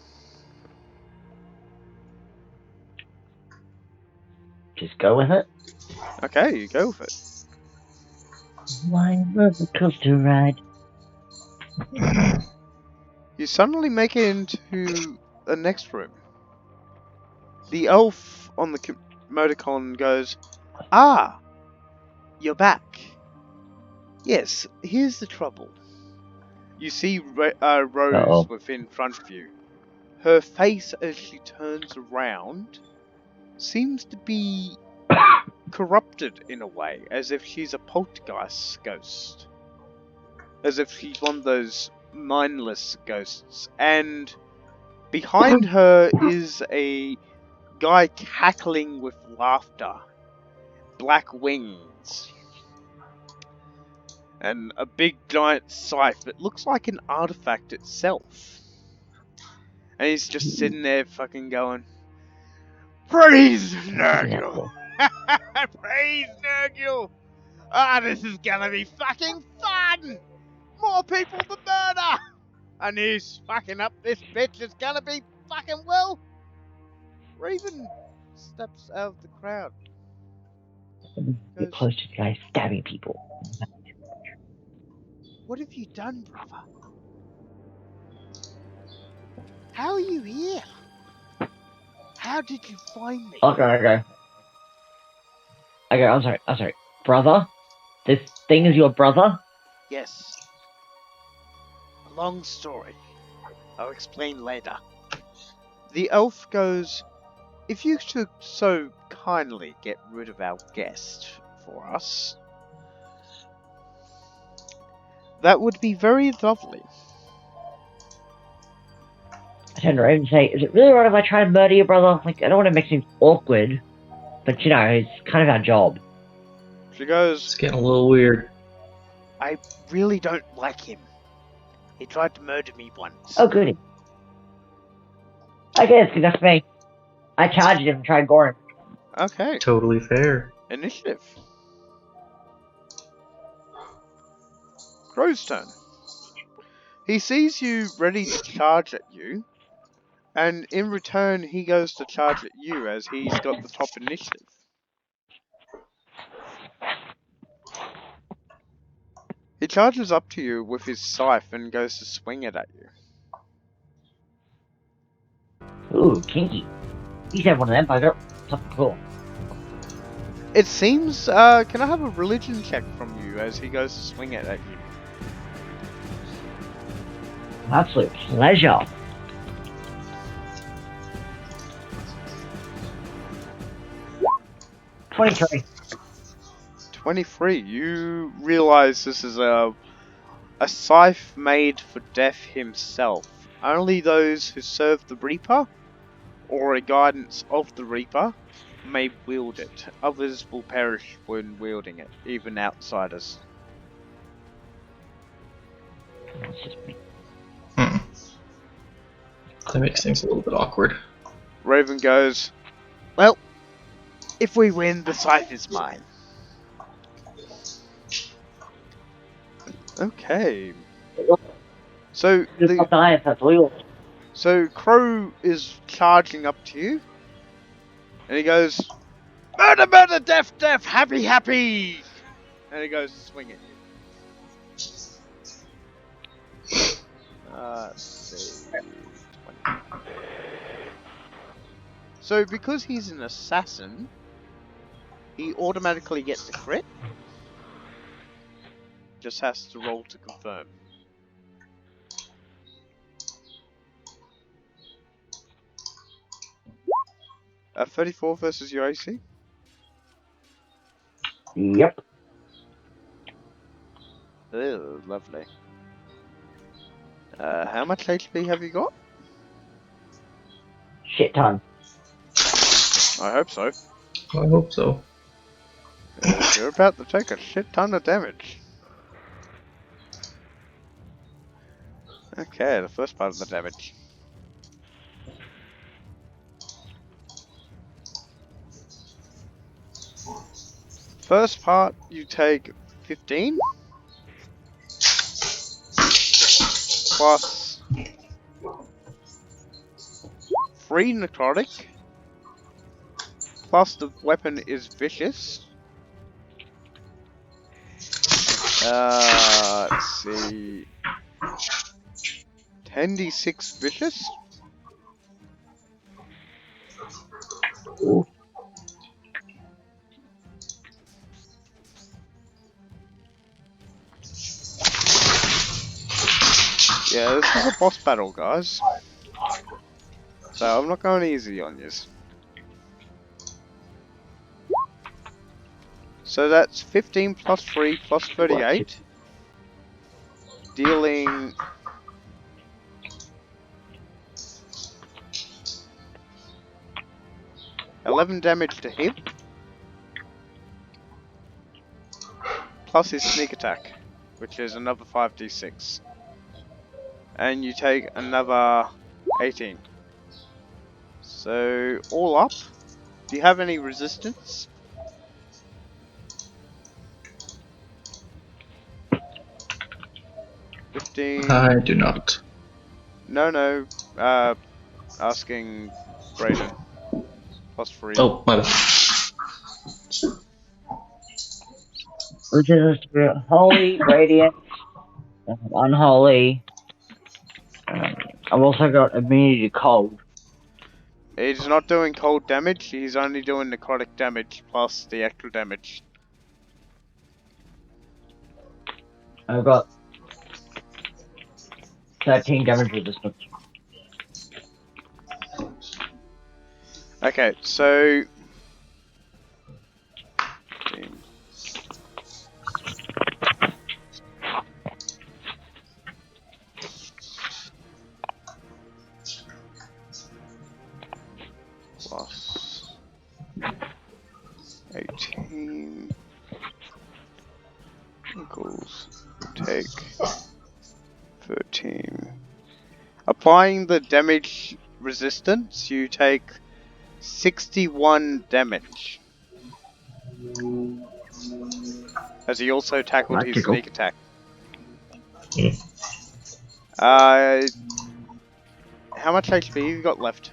Just go with it. Okay, you go with it. Why roller coaster ride? You suddenly make it into the next room. The elf on the emoticon goes, "Ah, you're back. Yes, here's the trouble." You see Rose within front of you. Her face as she turns around seems to be corrupted in a way, as if she's a poltergeist ghost. As if she's one of those mindless ghosts. And behind her is a guy cackling with laughter. Black wings. And a big giant scythe that looks like an artifact itself. And he's just sitting there fucking going, "Praise Nurgle! Praise Nurgle! Ah, this is gonna be fucking fun! More people to murder! And he's fucking up this bitch, it's gonna be fucking well!" Raven steps out of the crowd. Get close to the guy stabbing people. "What have you done, brother? How are you here? How did you find me?" Okay. I'm sorry. Brother? This thing is your brother? "Yes. A long story. I'll explain later." The elf goes, "If you should so kindly get rid of our guest for us, that would be very lovely." I turn to Raven and say, is it really right if I try to murder your brother? Like, I don't want to make things awkward, but you know, it's kind of our job. She goes, It's getting a little weird. "I really don't like him. He tried to murder me once." Oh, goody. Okay, that's good enough for me. I charged him and tried to gore him. Okay. Totally fair. Initiative. Crow's turn. He sees you ready to charge at you, and in return he goes to charge at you as he's got the top initiative. He charges up to you with his scythe and goes to swing it at you. Ooh, kinky. He's had one of them, but I got something cool. It seems, can I have a religion check from you as he goes to swing it at you? An absolute pleasure. 23. 23. You realize this is a scythe made for Death himself. Only those who serve the Reaper, or a guidance of the Reaper, may wield it. Others will perish when wielding it, even outsiders. That's just me. That makes things a little bit awkward. Raven goes, well, if we win, the scythe is mine. Okay. So Just not die if that's legal. So Crow is charging up to you, and he goes, murder, murder, death, death, happy, happy! And he goes to swing at you. Let's see. 20. So because he's an assassin, he automatically gets a crit. Just has to roll to confirm. A 34 versus your AC. Yep. Oh, lovely. How much HP have you got? Shit ton. I hope so. I hope so. You're about to take a shit ton of damage. Okay, the first part of the damage. First part, you take 15 plus 3 necrotic plus the weapon is vicious. Let's see. 10d6 vicious. Ooh. Yeah, this is a boss battle, guys. So I'm not going easy on yous. So that's 15 plus 3 plus 38. Dealing 11 damage to him. Plus his sneak attack, which is another 5d6. And you take another 18. So, all up, do you have any resistance? I do not. No, asking Brayden. Plus 3. Oh, my bad. Which is holy, radiant, unholy. I've also got immunity to cold. He's not doing cold damage, he's only doing necrotic damage plus the extra damage. I've got 13 damage resistance. Okay, so... Plus 18 equals take 13. Applying the damage resistance, you take 61 damage. As he also tackled his Practical. sneak attack. Yeah. How much HP you got left?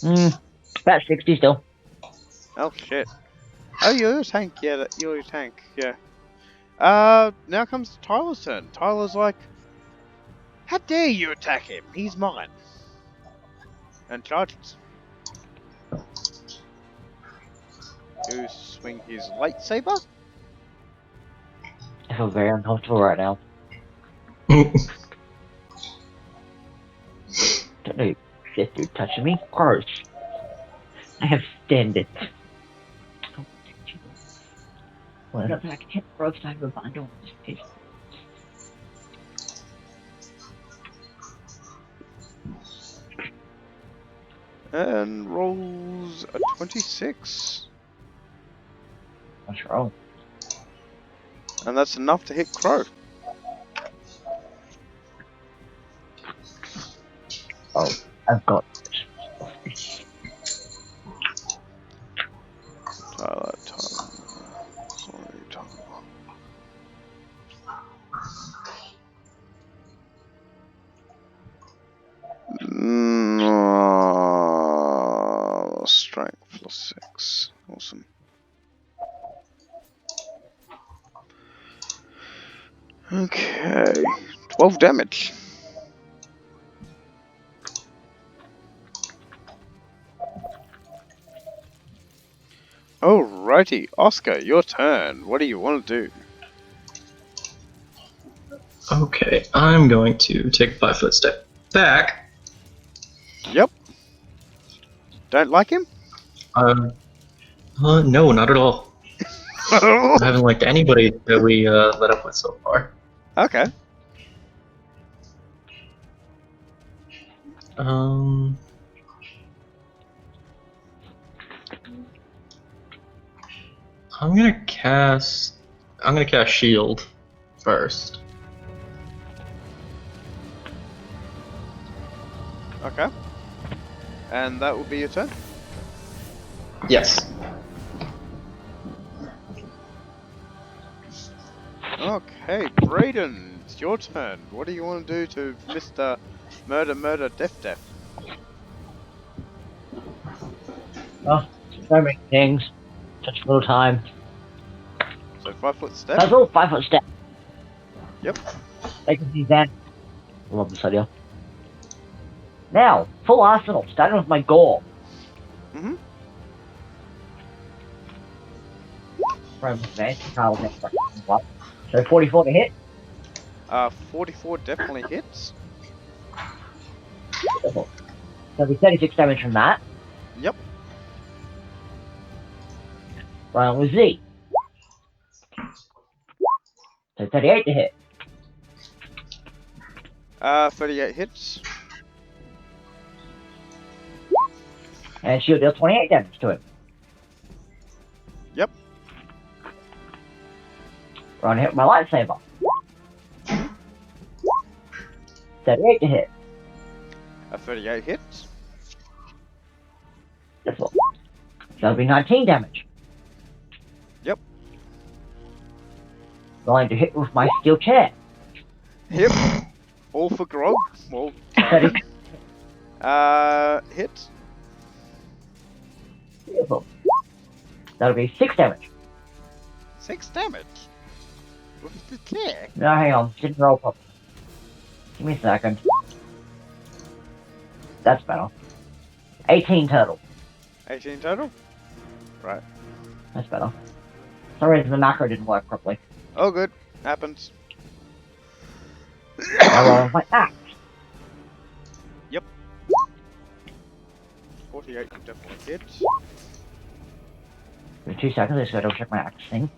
About 60 still. Oh shit. Oh, you're a tank, yeah, you're a tank, yeah. Now comes Tyler's turn. Tyler's like, how dare you attack him? He's mine. And charges. To swing his lightsaber. I feel very uncomfortable right now. Don't know, shit, dude, touching me? Gross. I have standards. Well, I can hit the road side of a bundle in this case. And rolls a 26. What's wrong? And that's enough to hit Crow. Oh, I've got Tyler. Sorry, Tyler. Strength +6. Awesome. Okay. 12 damage. Alrighty, Oscar, your turn. What do you want to do? Okay, I'm going to take a 5-foot step back. Yep. Don't like him? No, not at all. I haven't liked anybody that we let up with so far. Okay. I'm gonna cast shield first. Okay. And that will be your turn? Yes. Okay, Brayden, it's your turn. What do you want to do to Mr. Murder, Death? oh, so many things. Such little time. So 5-foot step? That's all 5-foot step. Yep. They can see that. I love this idea. Now, full arsenal, starting with my gore. Mm-hmm. From advanced Carl next. So 44 to hit. 44 definitely hits. So it'll be 36 damage from that. Yep. Round with Z. So 38 to hit. 38 hits. And she'll deal 28 damage to him. Yep. Round hit with my lightsaber. 38 to hit. 38 hits. This one. So that'll be 19 damage. Yep. Going to hit with my steel chair. Yep. All for grog. Well, 30. hits. Beautiful. That'll be 6 damage. 6 damage. With the chair. No, hang on. Didn't roll properly. Give me a second. That's better. 18 total. 18 total? Right. That's better. For some reason the macro didn't work properly. Oh, good. Happens. I roll with my axe. 48 definitely hits. Give me 2 seconds, I just gotta check my axe thing.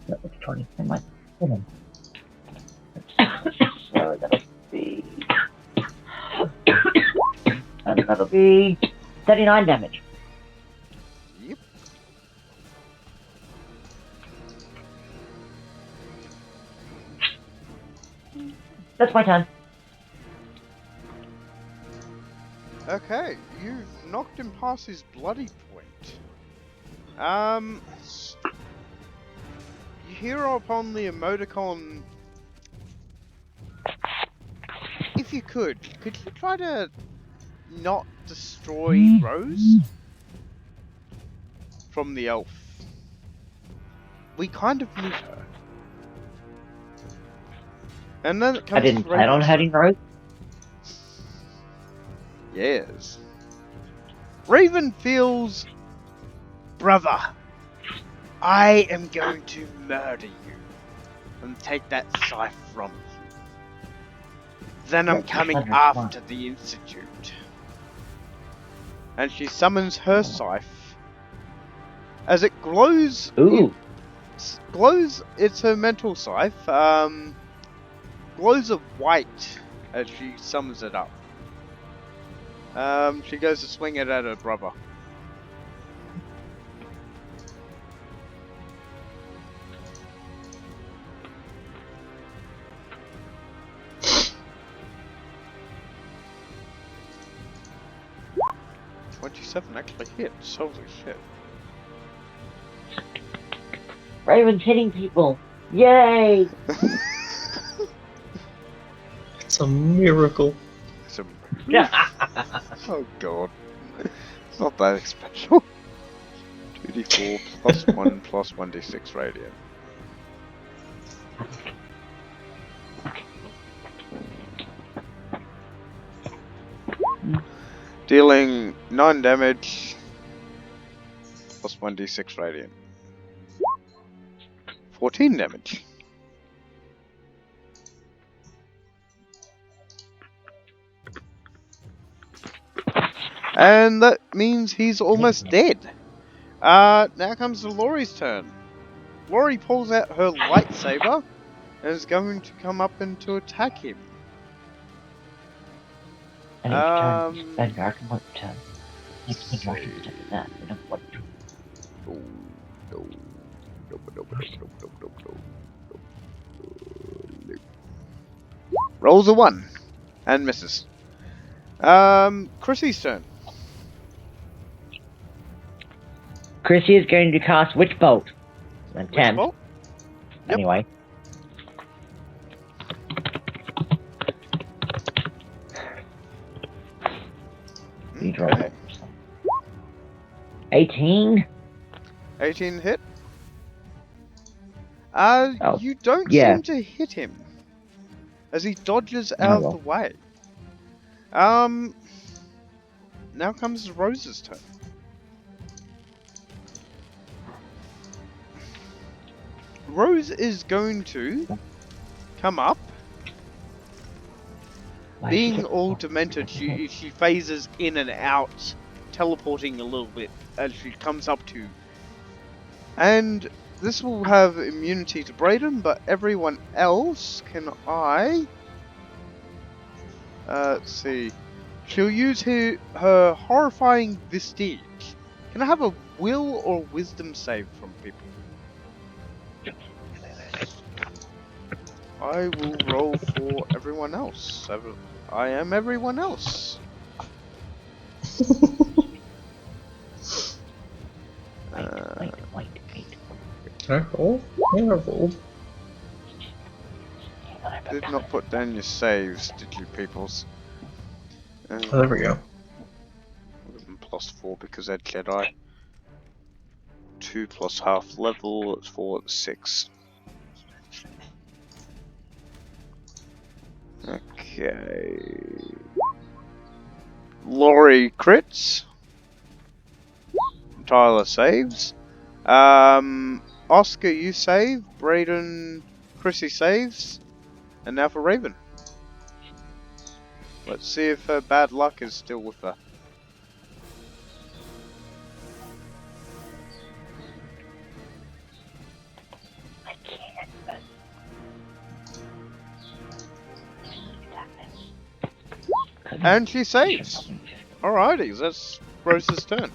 That was 20. And my so that'll be. And that'll be 39 damage. Yep. That's my turn. Okay, you've knocked him past his bloody point. You hear upon the emoticon. If you could you try to not destroy Rose? from the elf. We kind of knew her. And then it comes I didn't to plan on Raven's heading turn. Rose. Yes. Raven feels, brother, I am going to murder you and take that scythe from you. Then I'm coming after the Institute. And she summons her scythe. As it glows, Ooh. it's her mental scythe, glows of white as she summons it up. She goes to swing it at her brother. "27 actually hits, holy shit." Raven's hitting people. Yay! It's a miracle. It's a... Oh god. It's not that special. 2d4 plus 1 plus 1d6 radiant. Dealing 9 damage plus 1d6 radiant. 14 damage. And that means he's almost dead. Now comes to Laurie's turn. Laurie pulls out her lightsaber and is going to come up and to attack him. And each turn, Vanguard can want to turn. Next Vanguard can step with that. We don't want to. Oh, no. No. Rolls a 1 and misses. Chrissy's turn. Chrissy is going to cast Witch Bolt. And Witch 10. bolt? Yep. Anyway. Okay. 18. 18 hit. Oh, You don't yeah. seem to hit him as he dodges Oh, out well. of the way. Now comes Rose's turn. Rose is going to come up. Being all demented, she phases in and out, teleporting a little bit as she comes up to you. And this will have immunity to Brayden, but everyone else can let's see. She'll use her horrifying vestige. Can I have a will or wisdom save from people? I will roll for everyone else. I am everyone else. Wait. Careful. Did not put down your saves, did you, peoples? Oh, there we go. +4 because they're Jedi. 2 plus half level, it's 4, it's 6. Okay. Laurie crits. Tyler saves. Oscar, you save. Brayden, Chrissy saves. And now for Raven. Let's see if her bad luck is still with her. I can't. And she saves. Alrighty, that's Rose's turn.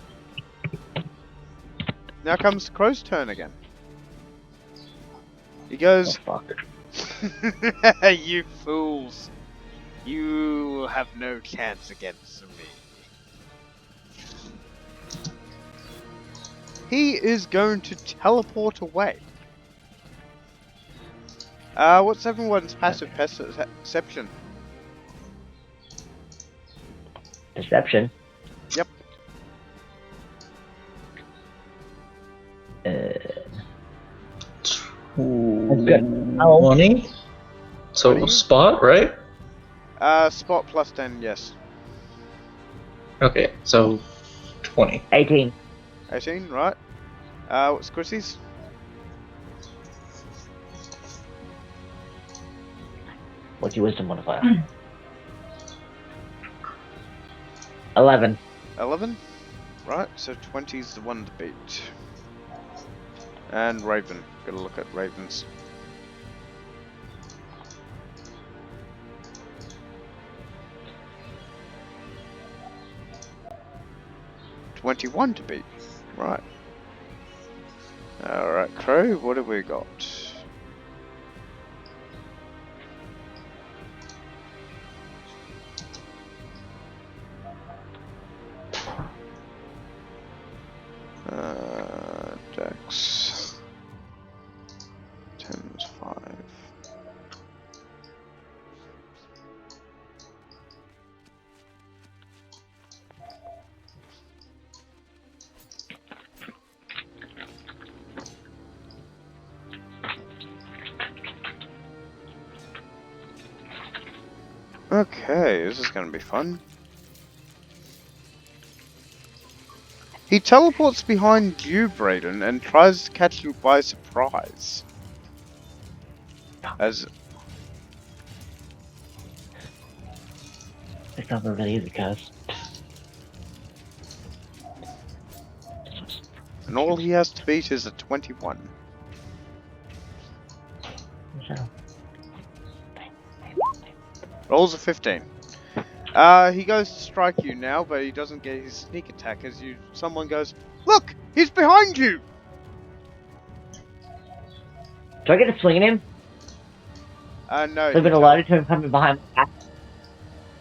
Now comes Crow's turn again. He goes, Oh, fuck. "You fools. You have no chance against me." He is going to teleport away. What's everyone's passive perception? Perception. Yep. Oh. 20. So 20? spot, right? Spot plus 10, yes. Okay, so 20. 18. 18, right. What's Chrissy's? What's your wisdom modifier? 11. 11? Right, so 20's the one to beat. And Raven. Gotta look at Ravens. $21 to beat. Right. Alright, Crow, what have we got? Dex. 10's 5. Okay, this is gonna be fun. He teleports behind you, Brayden, and tries to catch you by surprise. As It's not really easy, cuz. and all he has to beat is a 21. So. Rolls a 15. He goes to strike you now, but he doesn't get his sneak attack as someone goes, "Look! He's behind you!" Do I get to swing at him? No. I've been allotted to him coming behind my back.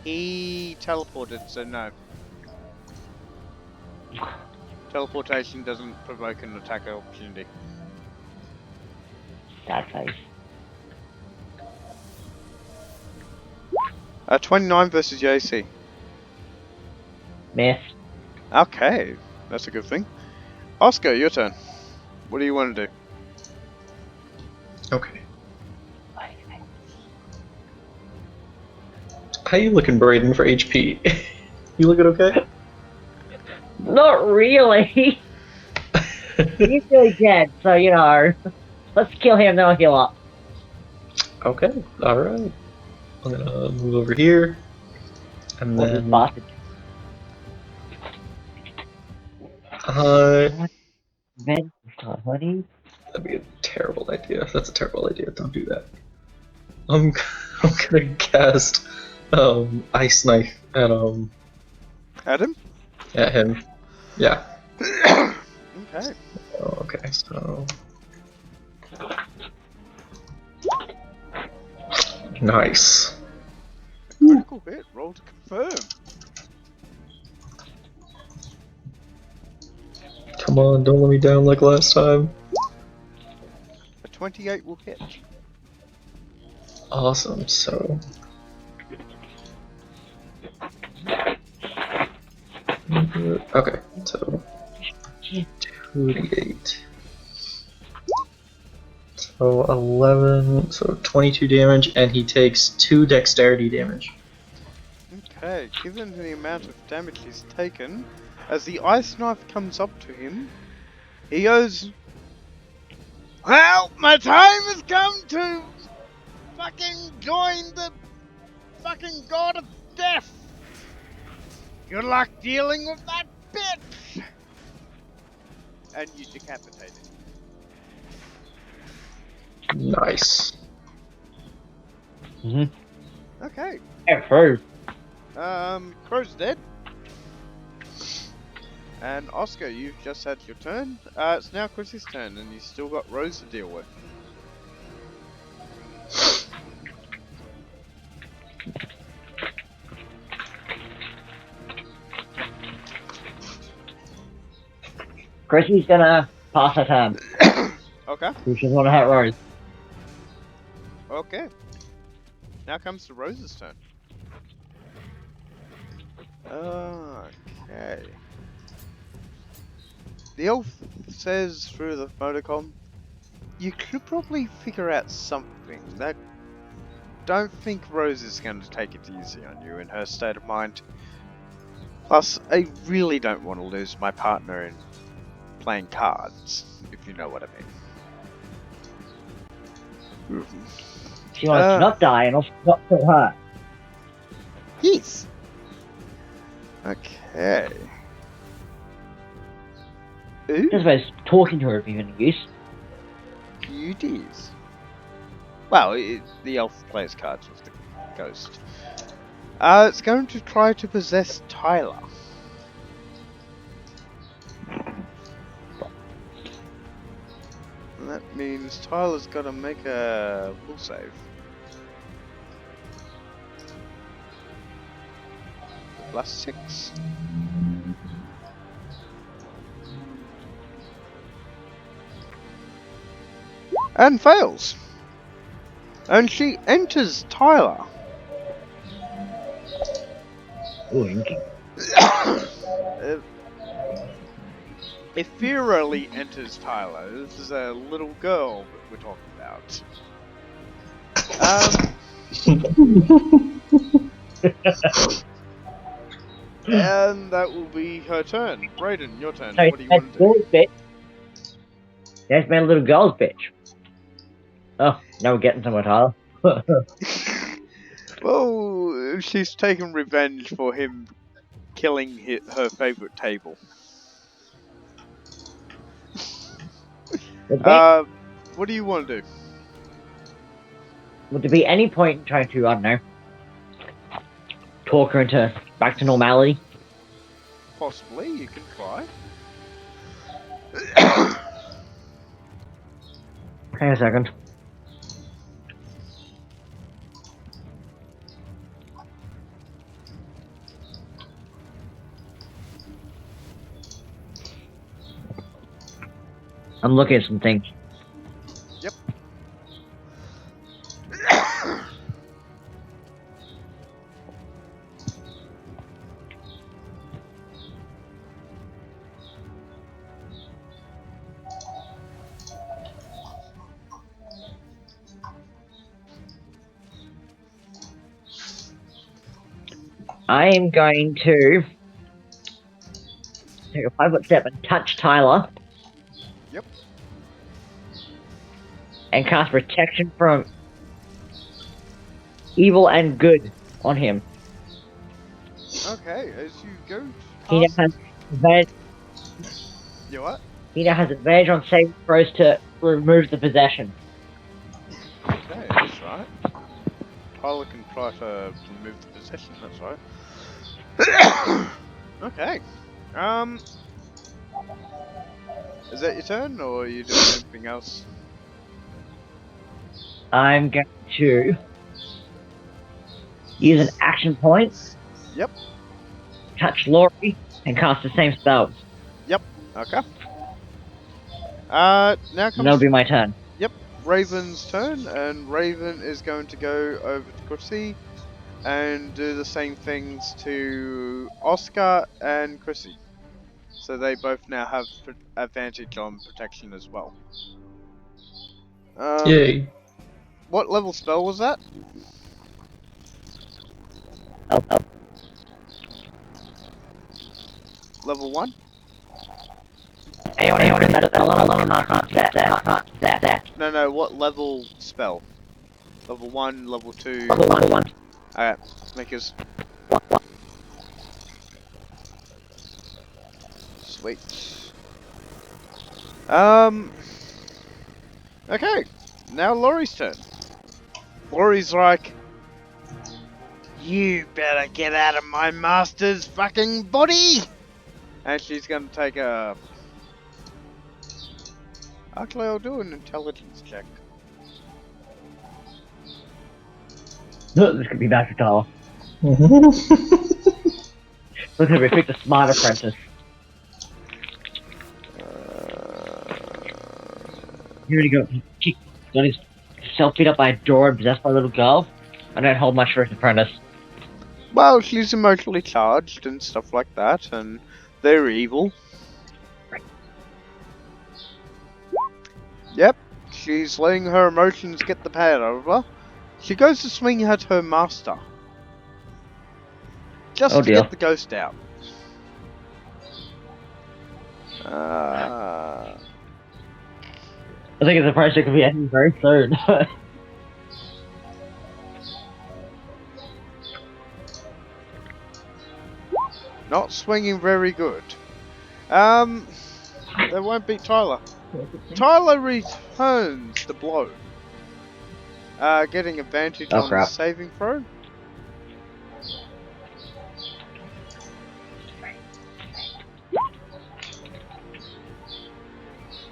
He teleported, so no. Teleportation doesn't provoke an attack opportunity. Sad face. 29 versus your AC. Miss. Okay, that's a good thing. Oscar, your turn. What do you want to do? Okay. How you looking, Braden, for HP? You looking okay? Not really. He's really dead, so you know. Let's kill him, then I'll heal up. Okay, alright. I'm gonna move over here. And What's this then... bastard? Vent, honey. That'd be a terrible idea. That's a terrible idea. Don't do that. I'm gonna cast Ice Knife at Adam? at him. Yeah. Okay. Okay, so nice. Critical hit. Roll to confirm. Come on, don't let me down like last time. A 28 will hit. Awesome, so okay, so 2d8. So 11, so 22 damage, and he takes 2 dexterity damage. Okay, given the amount of damage he's taken, as the ice knife comes up to him, he goes, "Well, my time has come to fucking join the fucking god of death. Good luck dealing with that bitch." And you decapitate it. Nice. Okay. Yeah, true. Crow's dead. And Oscar, you've just had your turn. It's now Chris's turn, and you've still got Rose to deal with. Chrissy's gonna pass her turn. Okay. She's gonna hit Rose. Okay. Now comes to Rose's turn. Okay. The elf says through the photocom, you could probably figure out something. That don't think Rose is going to take it easy on you in her state of mind. Plus, I really don't want to lose my partner in playing cards, if you know what I mean. She wants to not die and also not kill her. Yes. Okay. Ooh, I suppose talking to her would be of any use. beauties. Well, the elf plays cards with the ghost. It's going to try to possess Tyler. And that means Tyler's got to make a will save. +6. And fails. And she enters Tyler. Ooh, inky. Ethereally enters Tyler. This is a little girl that we're talking about. And that will be her turn. Brayden, your turn. So What do you want to do? girl's bitch. There's my little girl's bitch. Oh, now we're getting somewhere, Tyler. Well, she's taken revenge for him killing her favourite table. What do you want to do? Would there be any point in trying to, I don't know, talk her into back to normality? Possibly, you can try. Hang on a second. I'm looking at some things. Yep. I am going to take a 5-foot step and touch Tyler. Yep. And cast protection from evil and good on him. Okay, as you go He now past... has advantage. You what? He now has advantage on saving throws to remove the possession. Okay, that's right. Tyler can try to remove the possession, that's right. Okay. Is that your turn, or are you doing anything else? I'm going to use an action point. Yep. Touch Laurie and cast the same spells. Yep. Okay. Now And that'll comes be my turn. Raven's turn, and Raven is going to go over to Chrissy and do the same things to Oscar and Chrissy. So they both now have advantage on protection as well. Yay. What level spell was that? Level 1? No, what level spell? Level 1, level 2... Level 1. Alright, makers. Sweet. Okay, now Laurie's turn. Laurie's like, you better get out of my master's fucking body! And she's gonna take a... Actually, I'll do an intelligence check. This could be bad for Tyler. Look at we picked a smart apprentice. Here we go. He got himself beat up by a door and possessed by a little girl. I don't hold much for his apprentice. Well, she's emotionally charged and stuff like that, and they're evil. Yep, she's letting her emotions get the better of her. She goes to swing at her master. Just Oh to dear. get the ghost out. I think it's a project could be ending very soon. Not swinging very good. They won't beat Tyler. Tyler returns the blow. Getting advantage Oh, on crap. the saving throw.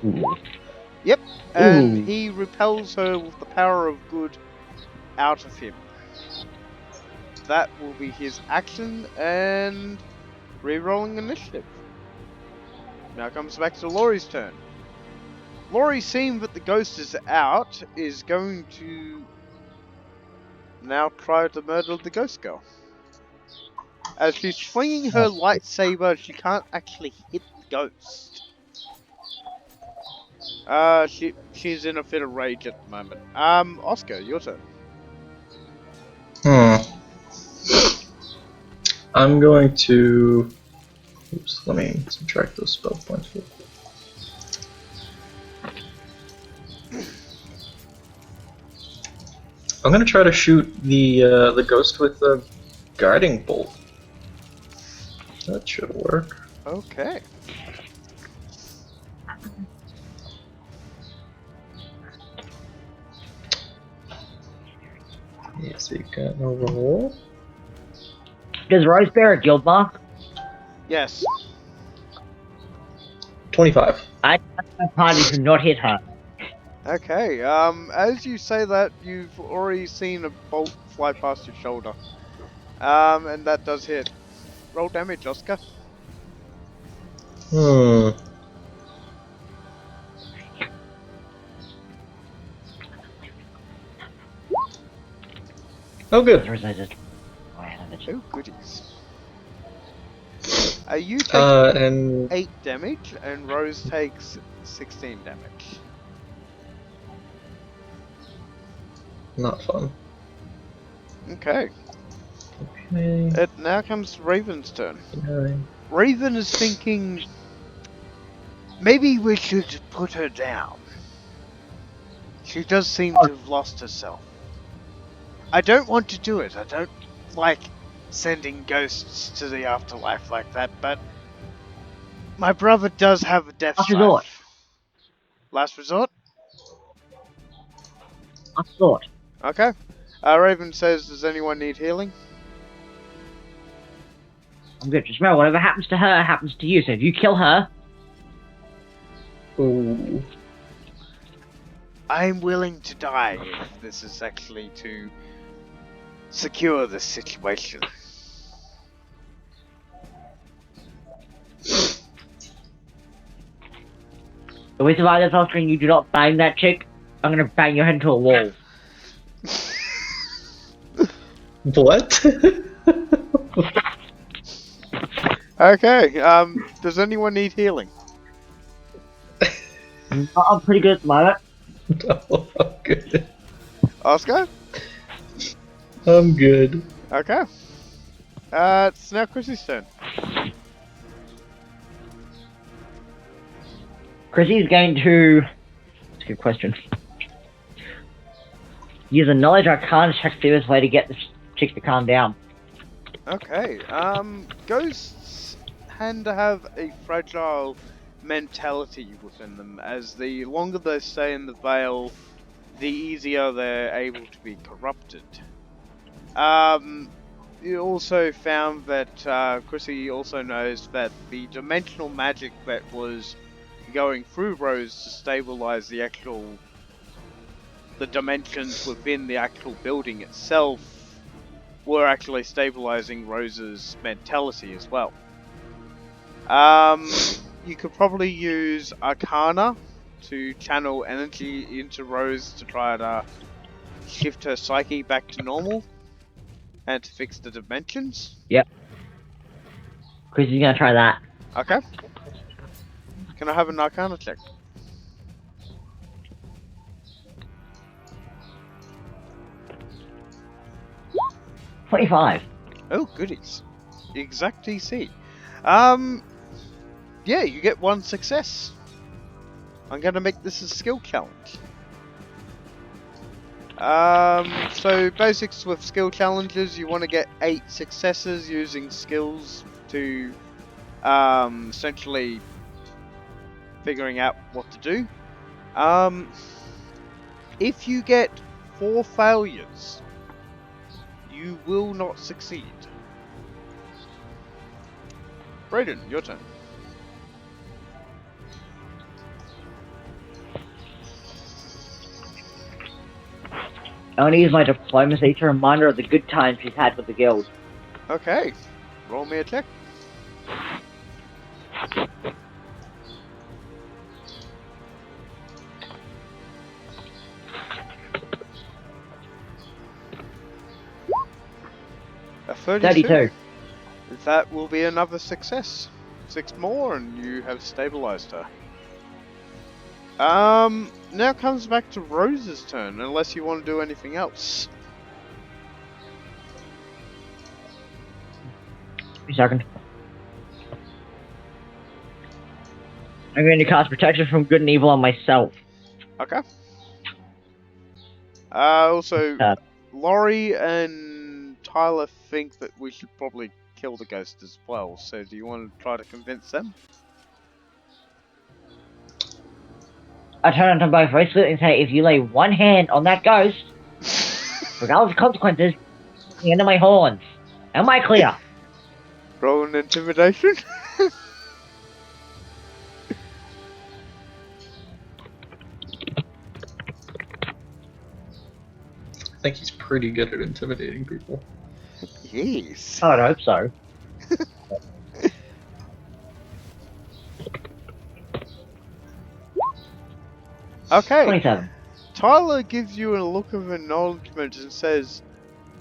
Ooh. Yep, and Ooh. he repels her with the power of good out of him. That will be his action, and re-rolling initiative. Now comes back to Laurie's turn. Laurie, seeing that the ghost is out, is going to now try to murder the ghost girl. As she's swinging her lightsaber, she can't actually hit the ghost. She's in a fit of rage at the moment. Oscar, your turn. I'm going to. Oops, let me subtract those spell points. I'm gonna try to shoot the ghost with a guiding bolt. That should work. Okay. Yes, we got a roll. Does Rose bear a guild mark? Yes. 25. I my party to not hit her. Okay, as you say that, you've already seen a bolt fly past your shoulder. And that does hit. Roll damage, Oscar. Oh, good. Rose, I just. Oh, I have it. Oh, goodies. You take And 8 damage, and Rose takes 16 damage. not fun. Okay. Okay. It now comes to Raven's turn. Nine. Raven is thinking, maybe we should put her down. She does seem to have lost herself. I don't want to do it. I don't like sending ghosts to the afterlife like that, but my brother does have a death Last resort. Last resort? Last resort. Okay. Raven says, does anyone need healing? I'm good. Just remember, whatever happens to her happens to you. So if you kill her, Ooh. I'm willing to die if this is actually to secure the situation. if we survive this Oscar and you do not bang that chick, I'm gonna bang your head into a wall. What? Okay, does anyone need healing? I'm pretty good at the moment. Oh, I'm good. Oscar? I'm good. Okay. It's now Chrissy's turn. Chrissy's going to. That's a good question. Use a knowledge arcana check to see this way to get this chick to calm down. Okay, ghosts tend to have a fragile mentality within them, as the longer they stay in the veil, the easier they're able to be corrupted. You also found that, Chrissy also knows that the dimensional magic that was going through Rose to stabilize the dimensions within the actual building itself were actually stabilizing Rose's mentality as well. You could probably use Arcana to channel energy into Rose to try to shift her psyche back to normal and to fix the dimensions. Yep. Chrissy's gonna try that. Okay. Can I have an Arcana check? 25. Oh, goodies. Exact DC. Yeah, you get 1 success. I'm gonna make this a skill challenge. So basics with skill challenges, you want to get 8 successes using skills to, essentially figuring out what to do. If you get 4 failures, you will not succeed. Brayden, your turn. I want to use my diplomacy to remind her of the good times she's had with the guild. Okay, roll me a check. A 32. 32. That will be another success. 6 more and you have stabilized her. Now comes back to Rose's turn, unless you want to do anything else. A second. I'm going to cast protection from good and evil on myself. Okay. Also, Uh. Laurie and Tyler think that we should probably kill the ghost as well, so do you want to try to convince them? I turn to both Rosefoot and say, if you lay one hand on that ghost, regardless of consequences, the end of my horns. Am I clear? Roll an intimidation. I think he's pretty good at intimidating people. Yes. I would hope so. Okay. 27. Tyler gives you a look of acknowledgement and says,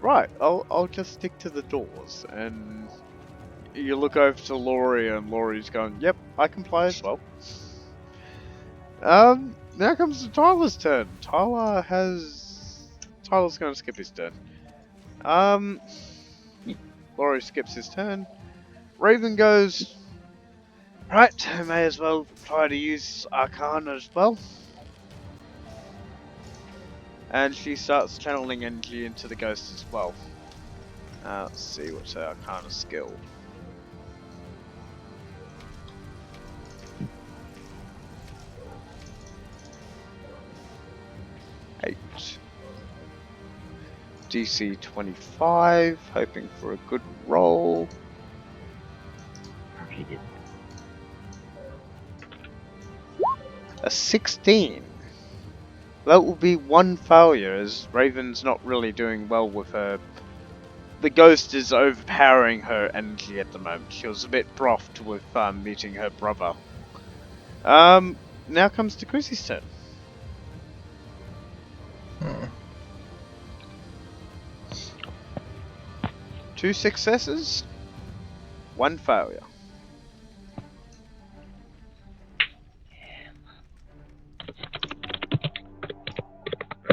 "Right, I'll just stick to the doors." And you look over to Laurie, and Laurie's going, "Yep, I comply as well." Now comes to Tyler's turn. Tyler's going to skip his turn. Laurie skips his turn. Raven goes, "Right, I may as well try to use Arcana as well." And she starts channeling energy into the ghost as well. Let's see, what's her Arcana skill? DC 25, hoping for a good roll. She did. A 16. That will be 1 failure, as Raven's not really doing well with her. The ghost is overpowering her energy at the moment. She was a bit broughed with meeting her brother. Now comes to Chrissy's turn. Hmm. 2 successes, 1 failure.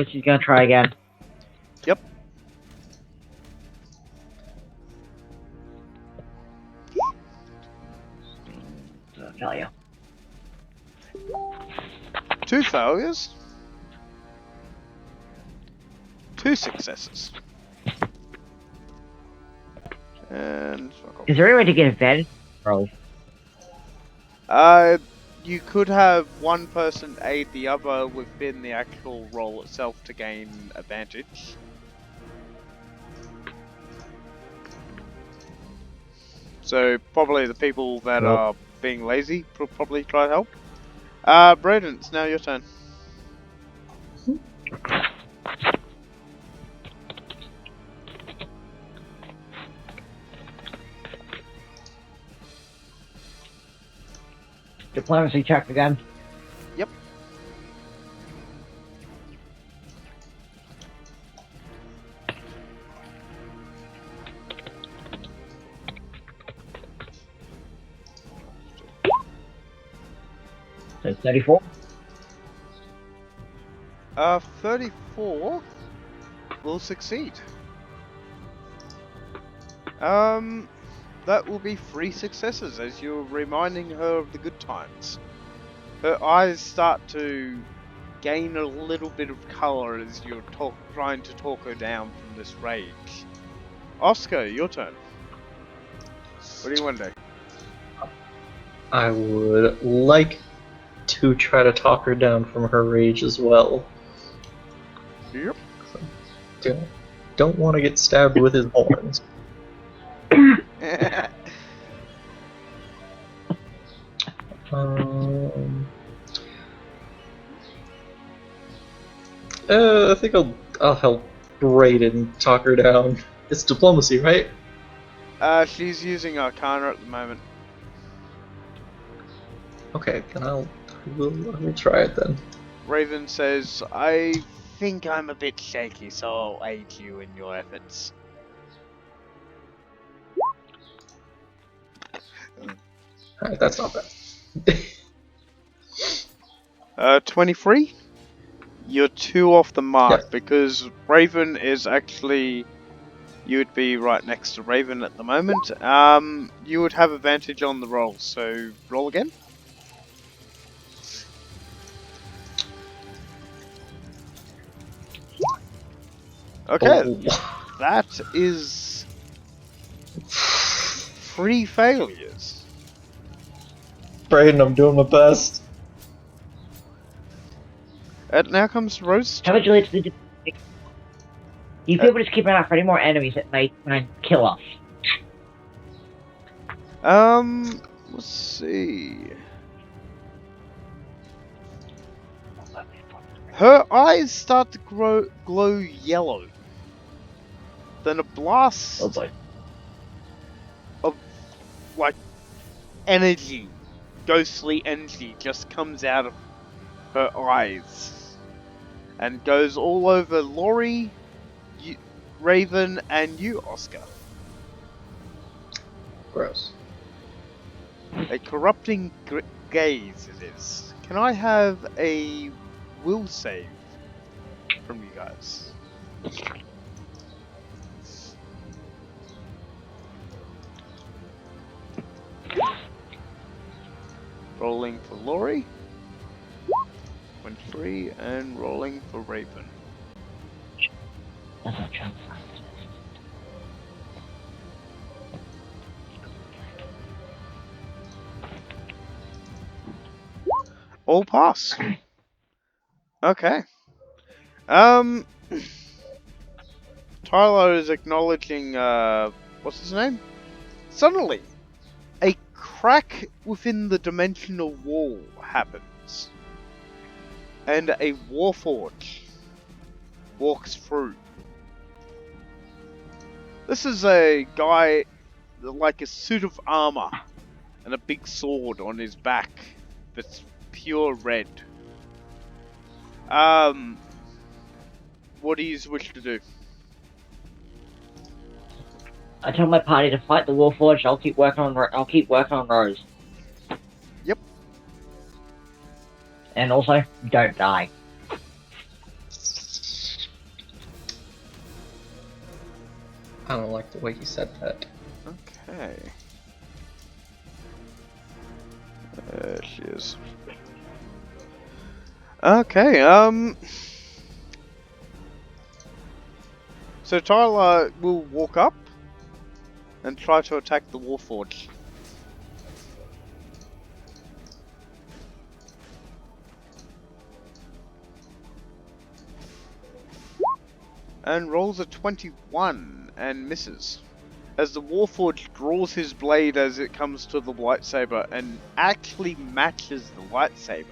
She's gonna try again. Yep. Failure. 2 failures, 2 successes. And Is there any way to get advantage? Roll. you could have one person aid the other within the actual roll itself to gain advantage. So probably the people that Nope. are being lazy will probably try to help. Braden, it's now your turn. Diplomacy check again. Yep. So 34. 34 will succeed. That will be 3 successes as you're reminding her of the good times. Her eyes start to gain a little bit of colour as you're trying to talk her down from this rage. Oscar, your turn. What do you want to do? I would like to try to talk her down from her rage as well. Yep. Don't want to get stabbed with his horns. I think I'll help Brayden talk her down. It's diplomacy, right? She's using Arcana at the moment. Okay, then I will try it then. Raven says, I think I'm a bit shaky, so I'll aid you in your efforts. Alright, that's not bad. 23? You're 2 off the mark, Yep. because Raven is actually... You would be right next to Raven at the moment. You would have advantage on the roll, so roll again. Okay, Oh. that is 3 failures. Brayden, I'm doing my best. And now comes Rose. How much relates to the you people just keep an eye out for any more enemies that may try and kill us. Let's see. Her eyes start to glow yellow. Then a blast Oh boy. of, like, energy, ghostly energy, just comes out of her eyes and goes all over Laurie, Raven, and you, Oscar. Gross. A corrupting gaze it is. Can I have a will save from you guys? Rolling for Laurie. 23, and rolling for Raven. That's not true. All pass. Okay. Tyler is acknowledging, what's his name? Suddenly, a crack within the dimensional wall happens. And a warforged walks through. This is a guy, like a suit of armor, and a big sword on his back that's pure red. What do you wish to do? I tell my party to fight the Warforged. I'll keep working on Rose. Yep. And also, don't die. I don't like the way you said that. Okay. There she is. Okay, so Tyler will walk up and try to attack the Warforged. And rolls a 21 and misses. As the Warforged draws his blade as it comes to the lightsaber and actually matches the lightsaber,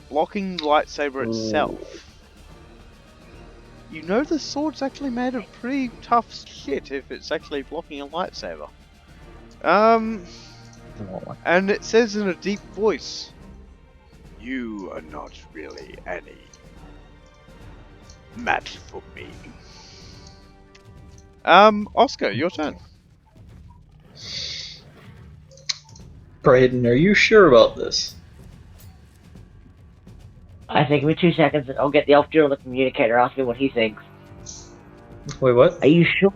blocking the lightsaber itself. You know the sword's actually made of pretty tough shit if it's actually blocking a lightsaber. And it says in a deep voice, "You are not really any match for me." Oscar, your turn. Brayden, are you sure about this? I think give me 2 seconds and I'll get the Elf Duel the communicator, ask him what he thinks. Wait, what? Are you sure?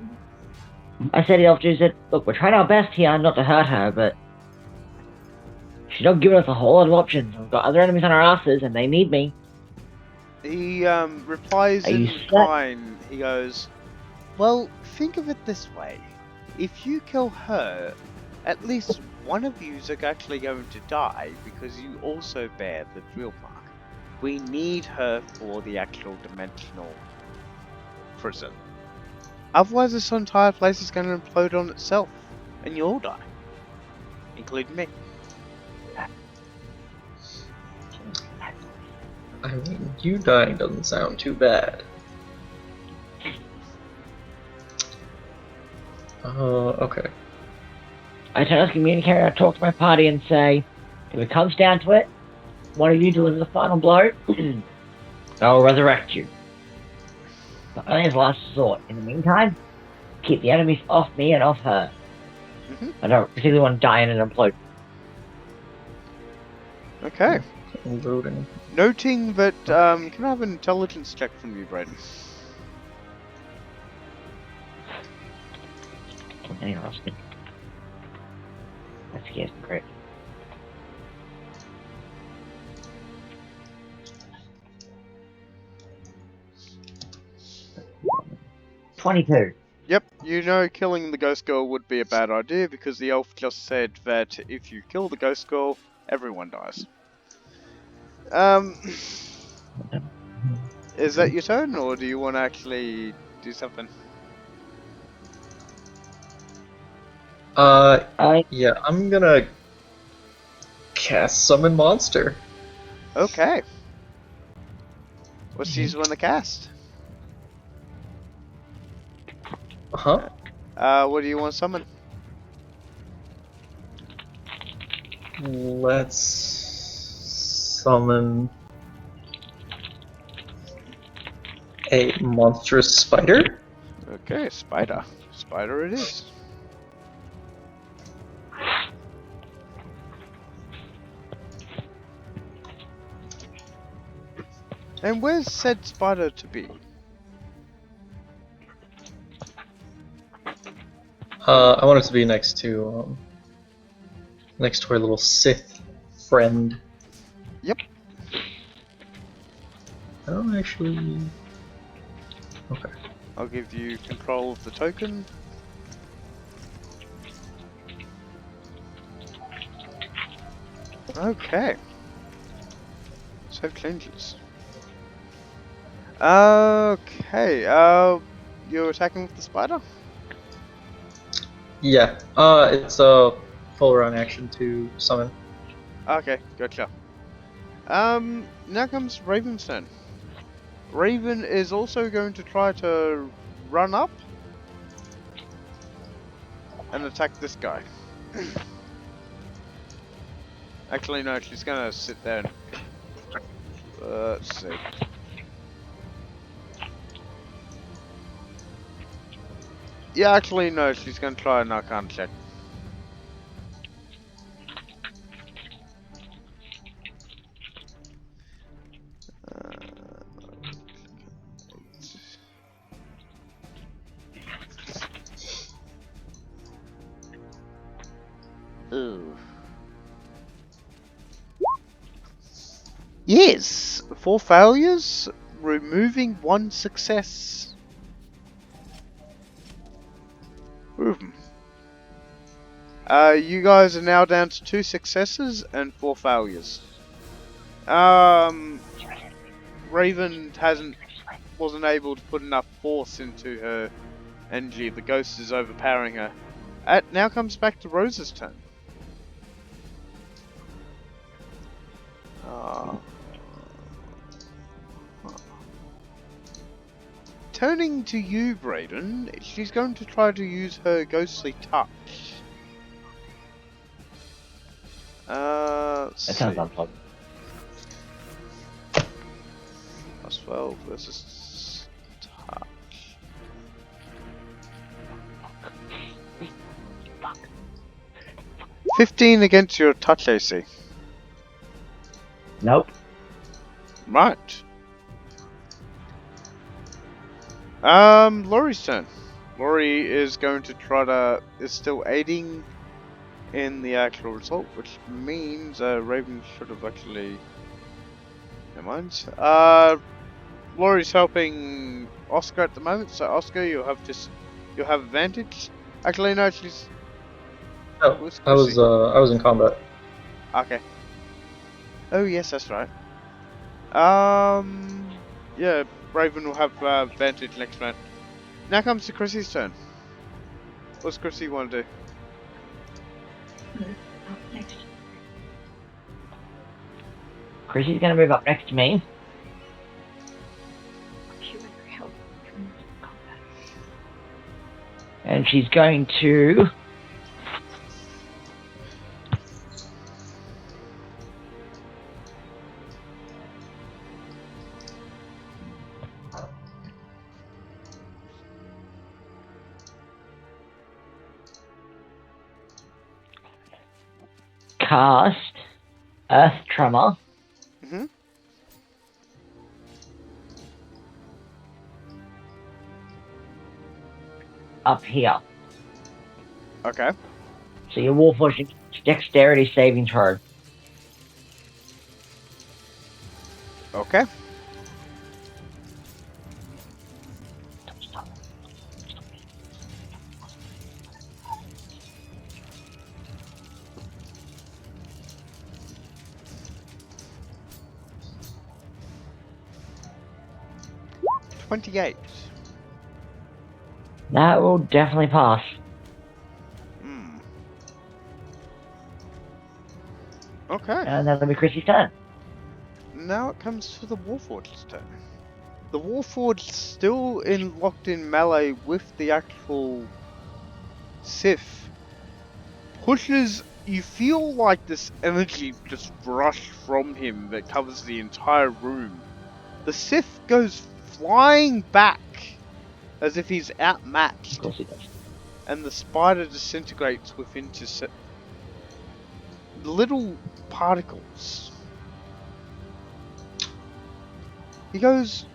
I said to the elf dude, said, look, we're trying our best here not to hurt her, but she's not giving us a whole lot of options. We've got other enemies on our asses, and they need me. He replies Are you in set? kind. He goes, well, think of it this way. If you kill her, at least one of you's actually going to die because you also bear the drill mark. We need her for the actual dimensional prison. Otherwise this entire place is going to implode on itself, and you'll all die. Including me. I mean, you dying doesn't sound too bad. Okay. I turn to communicator, I talk to my party and say, if it comes down to it, one of you delivers the final blow, I'll resurrect you. But only as a last resort. In the meantime, keep the enemies off me and off her. I don't particularly want to die in an implode. Okay. Loading. Noting that, can I have an intelligence check from you, Braden? Interesting. That scares me great. $22. Yep, you know killing the ghost girl would be a bad idea because the elf just said that if you kill the ghost girl, everyone dies. Is that your turn, or do you want to actually do something? Yeah, I'm gonna cast Summon Monster. Okay. What's his one to cast? Huh? What do you want to summon? Let's summon a monstrous spider. Okay, spider. Spider it is. And where's said spider to be? I want it to be next to our little Sith friend. Yep. I don't actually. Okay. I'll give you control of the token. Okay. Save changes. Okay, you're attacking with the spider? Yeah. It's a full round action to summon. Okay, gotcha. Now comes Raven's turn. Raven is also going to try to run up and attack this guy. Actually, no, she's gonna sit there and... let's see. Yeah, actually, no, she's gonna try an Arcana check. Ooh. Yes! 4 failures, removing 1 success. You guys are now down to 2 successes and 4 failures. Raven wasn't able to put enough force into her energy. The ghost is overpowering her. Now comes back to Rose's turn. Turning to you, Braden, she's going to try to use her ghostly touch. That sounds unplugged. Plus 12 versus touch. Fuck. 15 against your touch AC. Nope. Right. Laurie's turn. Laurie is going to is still aiding in the actual result, which means Raven should have actually. Never mind. Laurie's helping Oscar at the moment, so Oscar, you'll have advantage. Actually, no, she's. Oh, Where's I Chrissy? was in combat. Okay. Oh yes, that's right. Yeah, Raven will have advantage next round. Now comes to Chrissy's turn. What's Chrissy want to do? Next. Chrissy's gonna move up next to me. And she's going to cast Earth Tremor. Mm-hmm. Up here. Okay. So your Warforged Dexterity saving throw. Okay. $28. That will definitely pass. Okay. And that'll be Chrissy's turn. Now it comes to the Warforged's turn. The Warforged's still locked in melee with the actual Sith. Pushes. You feel like this energy just rush from him that covers the entire room. The Sith goes flying back as if he's outmatched. Of course he does. And the spider disintegrates within little particles. He goes,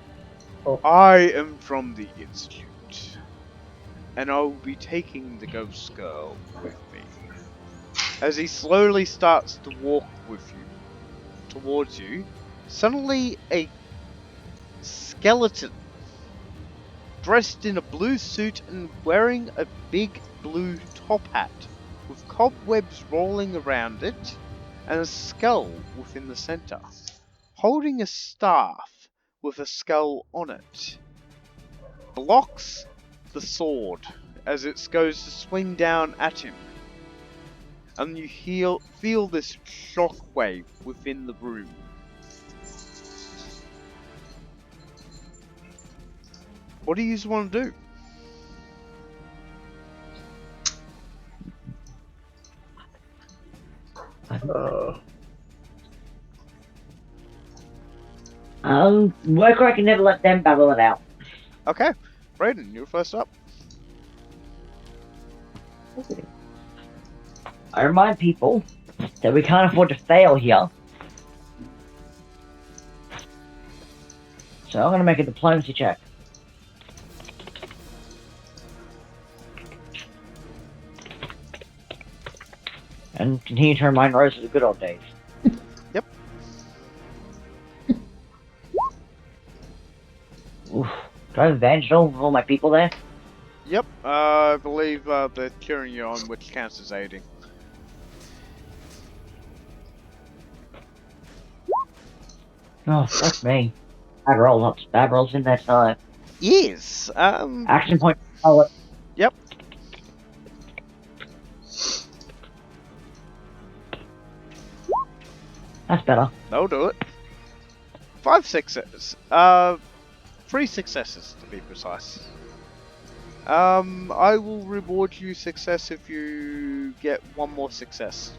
Oh. I am from the Institute, and I will be taking the ghost girl with me. As he slowly starts to walk towards you, suddenly a skeleton, dressed in a blue suit and wearing a big blue top hat, with cobwebs rolling around it, and a skull within the center, holding a staff with a skull on it, blocks the sword as it goes to swing down at him. And you feel this shockwave within the room. What do you want to do? Worker, I can never let them battle it out. Okay, Brayden, you're first up. I remind people that we can't afford to fail here. So I'm going to make a diplomacy check. And continue to remind Rose of the good old days. Yep. Oof. Do I have advantage at all with all my people there? Yep, I believe they're cheering you on, which counts as aiding. Oh, fuck me. Bad rolls in that time. Yes, Action point. Oh, Yep. that's better. That'll do it. 5 successes. 3 successes to be precise. I will reward you success if you get 1 more success.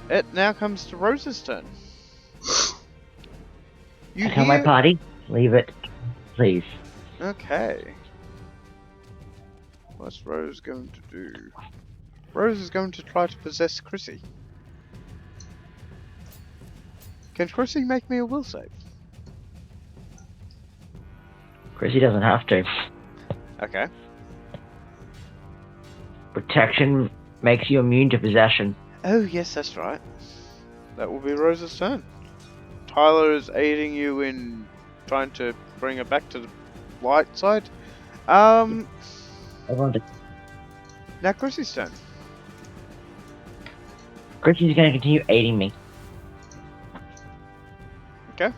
It now comes to Rose's turn. You Tell my party, leave it, please. Okay. What's Rose going to do? Rose is going to try to possess Chrissy. Can Chrissy make me a will save? Chrissy doesn't have to. Okay. Protection makes you immune to possession. Oh, yes, that's right. That will be Rose's turn. Tyler is aiding you in trying to bring her back to the light side. Now Chrissy's turn. Chrissy's gonna continue aiding me. Okay.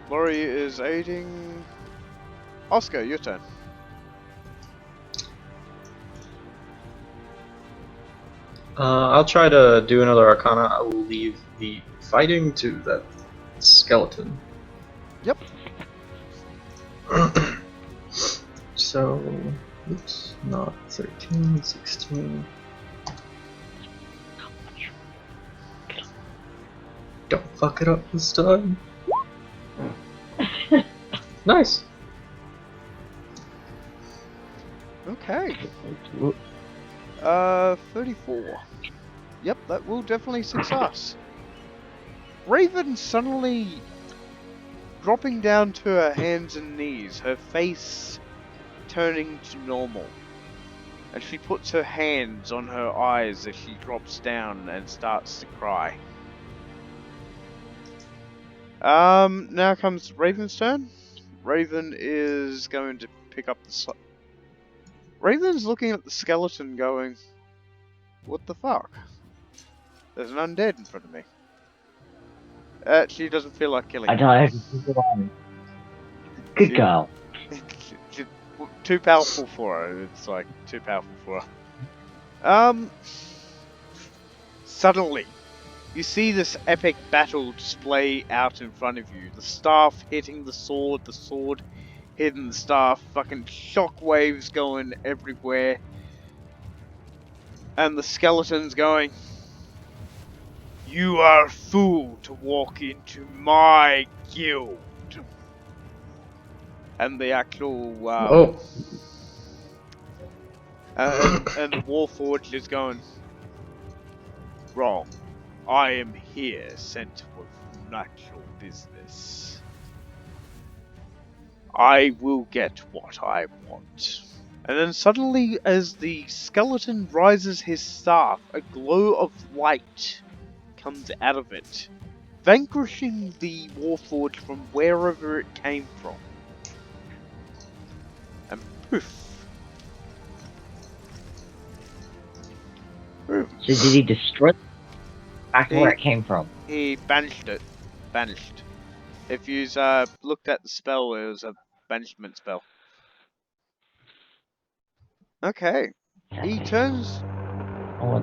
Laurie is aiding. Oscar, your turn. I'll try to do another Arcana. I will leave the fighting to that skeleton. Yep. So, oops, not 13, 16. Don't fuck it up this time. Nice. Okay. 34. Yep, that will definitely success. Raven suddenly dropping down to her hands and knees, her face turning to normal. And she puts her hands on her eyes as she drops down and starts to cry. Now comes Raven's turn. Raven is going to pick up the... Raven's looking at the skeleton going, what the fuck? There's an undead in front of me. She doesn't feel like killing I him. tell you, good She- girl. She's too powerful for her. It's like, too powerful for her. Suddenly, you see this epic battle display out in front of you. The staff hitting the sword hitting the staff, fucking shockwaves going everywhere. And the skeletons going, you are a fool to walk into my guild. And the actual, Oh. and the Warforged is going, wrong. I am here sent for natural business. I will get what I want. And then suddenly, as the skeleton rises his staff, a glow of light comes out of it, vanquishing the Warforged from wherever it came from. And poof. Boom. So did he destroy it back to where it came from? He banished it. Banished. If you looked at the spell, it was a banishment spell. Okay. He turns. Oh,